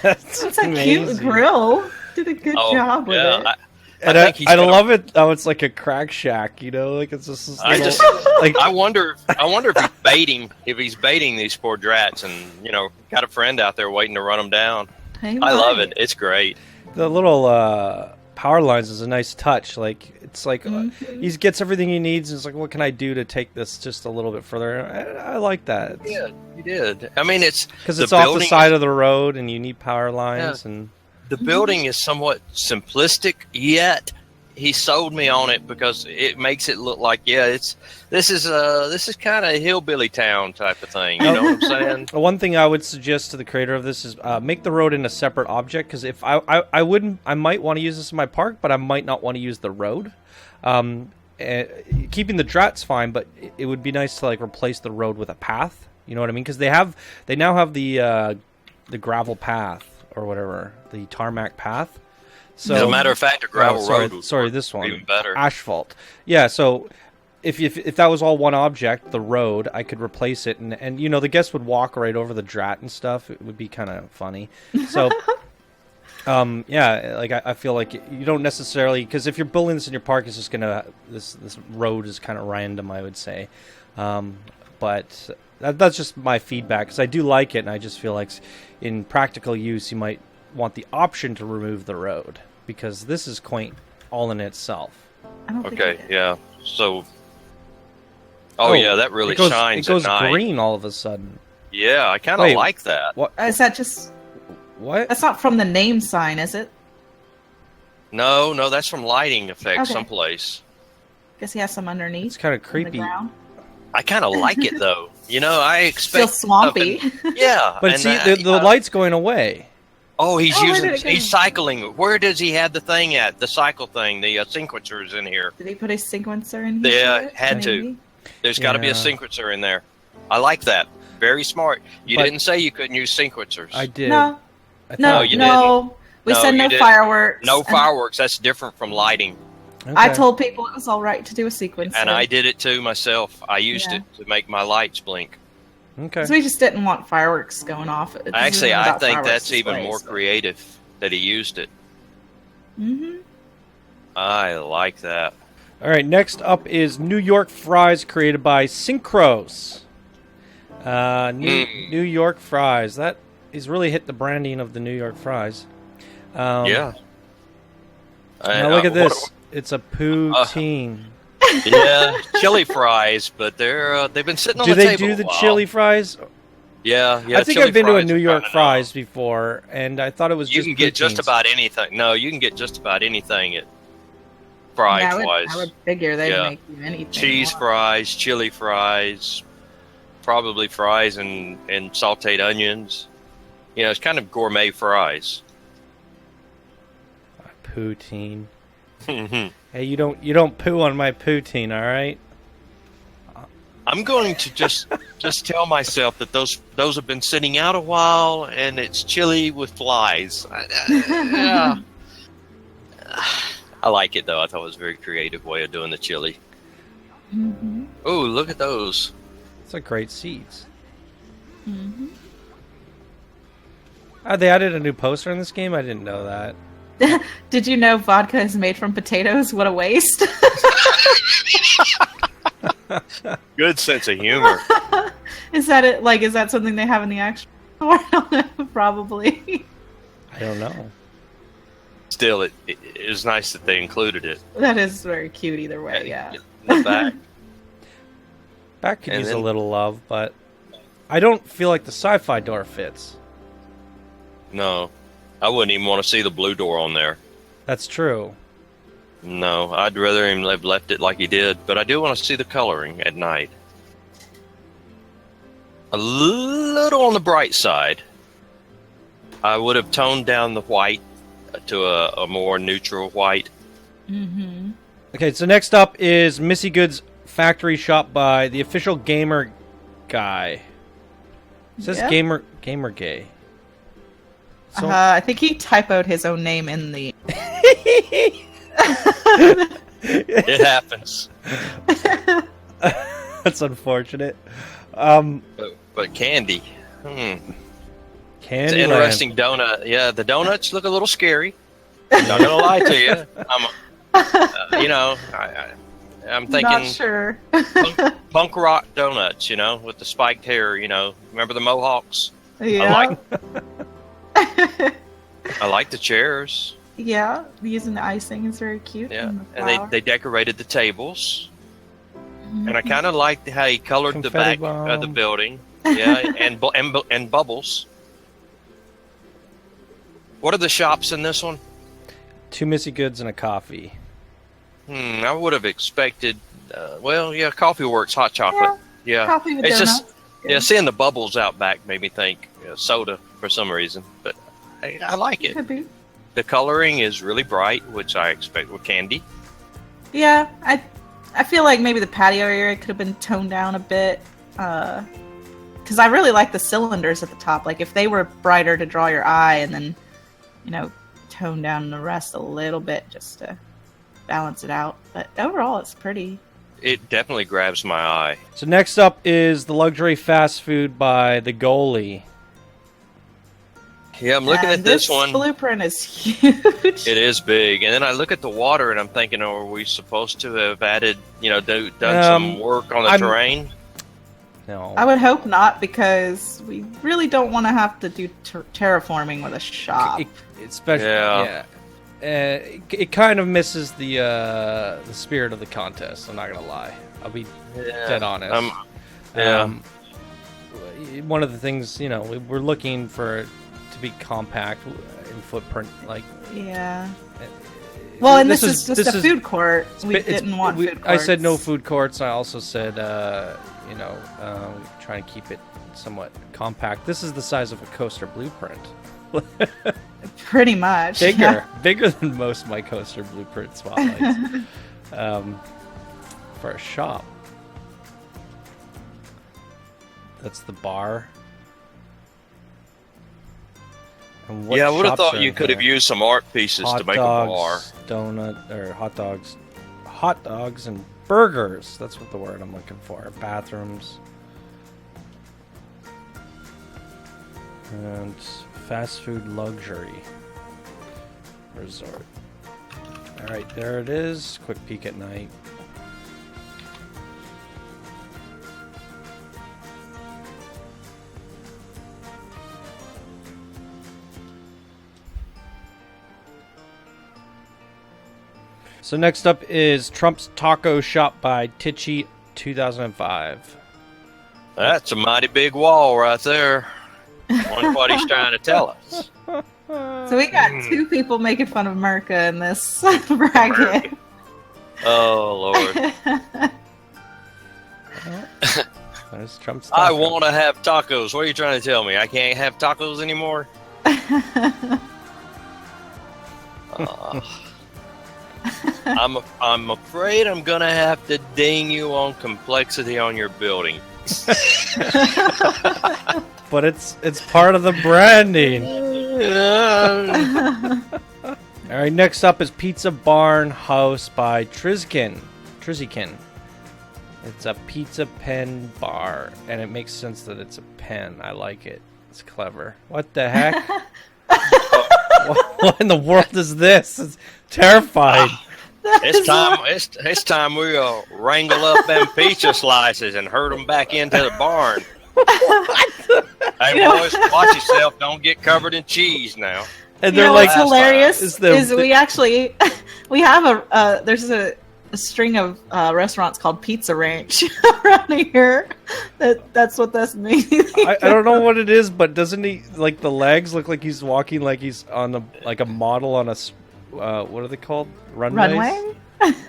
That's It's a amazing. cute grill. Did a good job with it. I love it. Oh, it's like a crack shack, like it's just. This little, like I wonder if he's baiting these poor drats, and got a friend out there waiting to run them down. Hey, I love it. It's great. the little power lines is a nice touch. Like it's like he gets everything he needs. And it's like, what can I do to take this just a little bit further? I like that. Yeah, you did. I mean, it's because it's off the side of the road, and you need power lines and. The building is somewhat simplistic, yet he sold me on it because it makes it look like, this is kind of hillbilly town type of thing. You know what I'm saying? One thing I would suggest to the creator of this is make the road in a separate object, because if I might want to use this in my park, but I might not want to use the road. Keeping the drat's fine, but it would be nice to like replace the road with a path. You know what I mean? Because they now have the gravel path. Or whatever, the tarmac path. So, as a matter of fact, a gravel road. Sorry, this one even better. Asphalt. Yeah. So if that was all one object, the road, I could replace it, and the guests would walk right over the drat and stuff. It would be kind of funny. So, like I feel like you don't necessarily, because if you're building this in your park, it's just gonna this road is kind of random, I would say. But that's just my feedback, because I do like it, and I just feel like in practical use, you might want the option to remove the road, because this is quaint all in itself. Okay, yeah. So, yeah, that really shines. It goes at night. green all of a sudden. Yeah, I kind of like that. What is that? Just what? That's not from the name sign, is it? No, that's from lighting effects someplace. Guess he has some underneath. It's kind of creepy. I kind of like it though. I expect still swampy. Yeah, but see, the light's going away. Oh, he's cycling. Where does he have the thing at? The cycle thing, the sequencer's in here. Did he put a sequencer in here? Yeah, had to. There's got to be a sequencer in there. I like that. Very smart. You didn't say you couldn't use sequencers. I did. No, you didn't. We said no fireworks. No fireworks. That's different from lighting. Okay. I told people it was all right to do a sequencer. And I did it too myself. I used it to make my lights blink. Okay. So we just didn't want fireworks going off. Actually, I think that's even more creative that he used it. Mm-hmm. I like that. All right, next up is New York fries, created by Synchros. New York fries. That is really hit the branding of the New York fries. Yeah. Now look at this. It's a poutine. Yeah, chili fries, but they've been sitting on the table. Do they do the chili fries? Yeah. I think I've been to a New York fries before, and I thought it was you can get just about anything. No, you can get just about anything at fries-wise. I would figure they'd make you anything. Cheese fries, chili fries, probably fries and sauteed onions. It's kind of gourmet fries. Poutine. Hey, you don't poo on my poutine, all right? I'm going to just tell myself that those have been sitting out a while, and it's chili with flies. Yeah. I like it though. I thought it was a very creative way of doing the chili. Mm-hmm. Oh, look at those! It's like great seeds. Mm-hmm. They added a new poster in this game. I didn't know that. Did you know vodka is made from potatoes? What a waste. Good sense of humor. Is that it? Like, is that something they have in the actual store? I don't know. Probably. I don't know. Still, it was nice that they included it. That is very cute either way, yeah. The back. Back could use a little love, but I don't feel like the sci-fi door fits. No. I wouldn't even want to see the blue door on there. That's true. No, I'd rather him have left it like he did, but I do want to see the coloring at night. A little on the bright side. I would have toned down the white to a more neutral white. Mm-hmm. Okay, so next up is Missy Good's Factory Shop by the official gamer guy. It says gamer gay. So, I think he typoed his own name in the. It happens. That's unfortunate. But candy. Candy. It's an interesting donut. Yeah, the donuts look a little scary. I'm not gonna lie to you. I'm thinking Not sure. punk rock donuts. With the spiked hair. Remember the mohawks? Yeah. I like the chairs. Yeah, using the icing is very cute. Yeah, and they decorated the tables. And I kind of liked how he colored the Confetti back bomb. of the building. Yeah, and bubbles. What are the shops in this one? 2 Missy Goods and a coffee. I would have expected. Coffee Works hot chocolate. Yeah, Coffee with it's donuts. just seeing the bubbles out back made me think soda for some reason. But I like it. Could be. The coloring is really bright, which I expect with candy. Yeah, I feel like maybe the patio area could have been toned down a bit. Because I really like the cylinders at the top. Like if they were brighter to draw your eye, and then tone down the rest a little bit just to balance it out. But overall, it's pretty. It definitely grabs my eye. So next up is the luxury fast food by the Goalie. Yeah, I'm looking at this one. Blueprint is huge. It is big, and then I look at the water, and I'm thinking, are we supposed to have added, done some work on the terrain? No, I would hope not, because we really don't want to have to do terraforming with a shop. Especially, it kind of misses the spirit of the contest. I'm not gonna lie. I'll be dead honest. One of the things, we're looking for to be compact in footprint, Well, and this is just a food court. We didn't want food courts. I said no food courts. I also said, trying to keep it somewhat compact. This is the size of a coaster blueprint. Pretty much. Bigger than most of my coaster blueprint spotlights. For a shop. That's the bar. I would have thought you could have used some art pieces to make a bar. Hot dogs and burgers. That's what the word I'm looking for. Bathrooms. And fast food luxury resort. Alright, there it is. Quick peek at night. So next up is Trump's Taco Shop by Tichy 2005. That's a mighty big wall right there. Wonder what he's trying to tell us. So we got 2 people making fun of America in this bracket. Oh, Lord. There's Trump's I want to have tacos. What are you trying to tell me? I can't have tacos anymore? I'm afraid I'm going to have to ding you on complexity on your building. But it's part of the branding. All right, next up is Pizza Barn House by Trizkin. It's a pizza pen bar, and it makes sense that it's a pen. I like it. It's clever. What the heck? What in the world is this? It's terrifying. It's time we wrangle up them pizza slices and herd them back into the barn. Hey, boys, watch yourself. Don't get covered in cheese now. And they're like, what's hilarious is we actually we have there's a string of restaurants called Pizza Ranch around here. That's what this means. I don't know what it is, but doesn't he, like, the legs look like he's walking like he's on a model on a what are they called? Runways?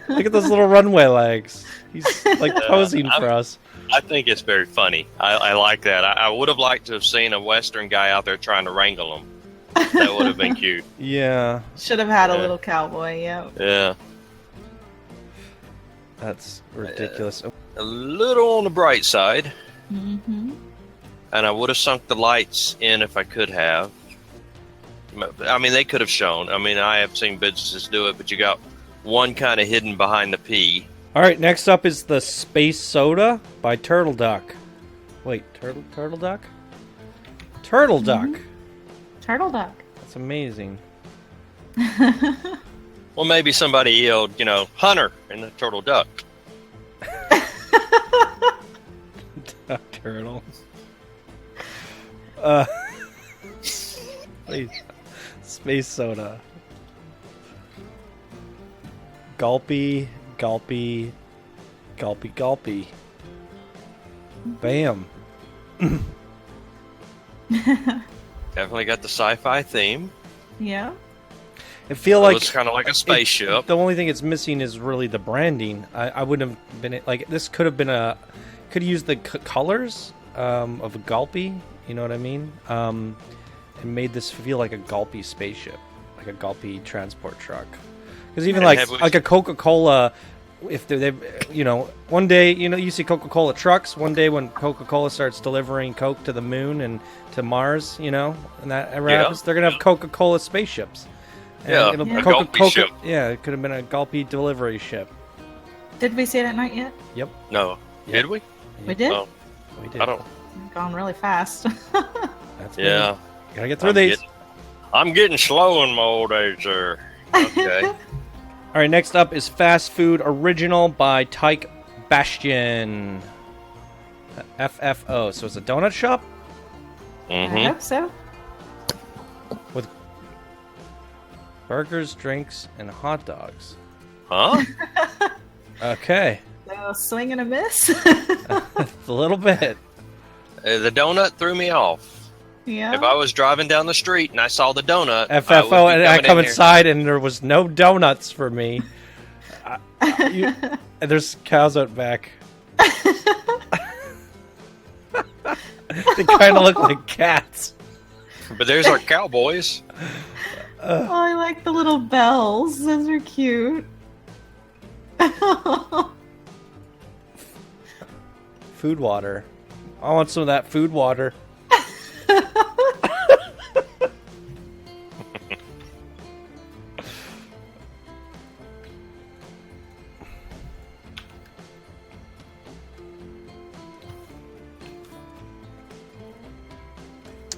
Look at those little runway legs. He's like posing for us. I think it's very funny. I like that. I would have liked to have seen a Western guy out there trying to wrangle them. That would have been cute. Yeah. Should have had a little cowboy, yep. Yeah. That's ridiculous. A little on the bright side. Mm-hmm. And I would have sunk the lights in if I could have. I mean, they could have shown. I mean, I have seen businesses do it, but you got one kind of hidden behind the P. All right, next up is the Space Soda by Turtle Duck. Wait, Turtle Duck? Turtle Duck. Turtle Duck. That's amazing. Well, maybe somebody yelled, Hunter in the Turtle Duck. Duck Turtle. Please. Space Soda. Gulpy, gulpy, gulpy, gulpy. Bam. Definitely got the sci-fi theme. Yeah. I feel like it's kind of like a spaceship. The only thing it's missing is really the branding. I wouldn't have been like this. Could have been could have used the colors of a gulpy. You know what I mean? And made this feel like a gulpy spaceship, like a gulpy transport truck. Because even like a Coca-Cola, if they one day you see Coca-Cola trucks. One day when Coca-Cola starts delivering Coke to the moon and to Mars, and that ever happens, they're gonna have Coca-Cola spaceships. And a gulpy ship. Yeah, it could have been a gulpy delivery ship. Did we see it at night yet? Yep. No. Yep. Did we? We did? Oh, We did. I don't. Gone really fast. That's me. Yeah. Gotta get through these. I'm getting slow in my old age there. Okay. All right, next up is Fast Food Original by Tyke Bastion. FFO. So it's a donut shop? I hope so. With burgers, drinks, and hot dogs. Huh? Okay. So swing and a miss. A little bit. The donut threw me off. Yeah. If I was driving down the street and I saw the donut, FFO, and I come inside and there was no donuts for me. And there's cows out back. They kind of look like cats. But there's our cowboys. Oh, I like the little bells. Those are cute. Food water. I want some of that food water.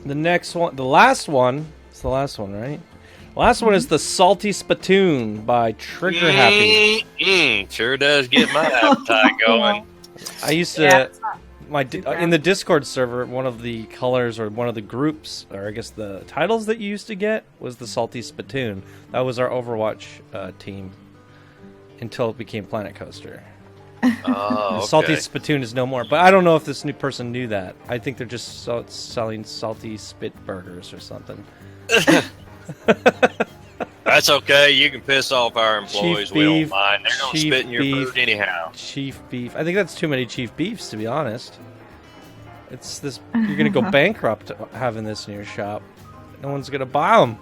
The next one, the last one, it's the last one, right? The last one is the Salty Spittoon by Trigger Happy. Sure does get my appetite going. I used to, in the Discord server, one of the colors or one of the groups, or I guess the titles that you used to get was the Salty Spittoon. That was our Overwatch team until it became Planet Coaster. Oh, okay. Salty Spittoon is no more, but I don't know if this new person knew that. I think they're just selling salty spit burgers or something. That's okay. You can piss off our employees. Chief we beef, don't mind. They're going to spit in your food anyhow. Chief beef. I think that's too many chief beefs, to be honest. It's this. You're going to go bankrupt having this in your shop. No one's going to buy them.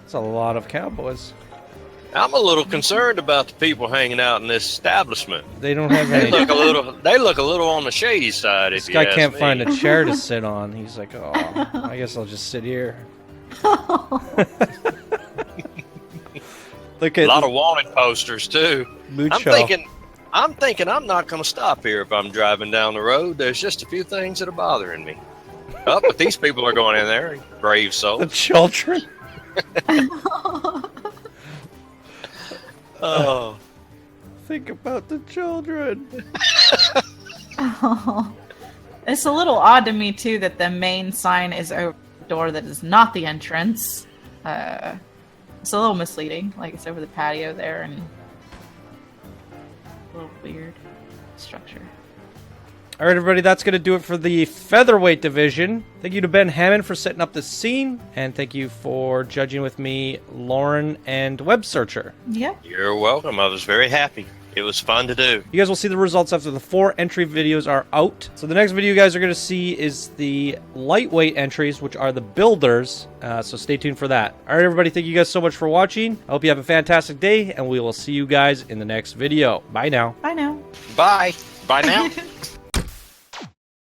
It's a lot of cowboys. I'm a little concerned about the people hanging out in this establishment. They don't have any. They look a little on the shady side. This guy can't find a chair to sit on. He's like, oh, I guess I'll just sit here. Look at a lot of wanted posters too. Mucho. I'm thinking I'm not going to stop here if I'm driving down the road. There's just a few things that are bothering me. Oh, but these people are going in there, brave souls. The children. Oh, think about the children. Oh. It's a little odd to me too that the main sign is over the door that is not the entrance. It's a little misleading. Like it's over the patio there and a little weird structure. All right, everybody, that's going to do it for the Featherweight division. Thank you to Ben Hammond for setting up the scene, and thank you for judging with me, Lauren and Web Searcher. Yep. you're welcome. I was very happy. It was fun to do. You guys will see the results after the 4 entry videos are out. So the next video you guys are going to see is the lightweight entries, which are the builders. So stay tuned for that. All right, everybody. Thank you guys so much for watching. I hope you have a fantastic day, and we will see you guys in the next video. Bye now. Bye now. Bye. Bye now.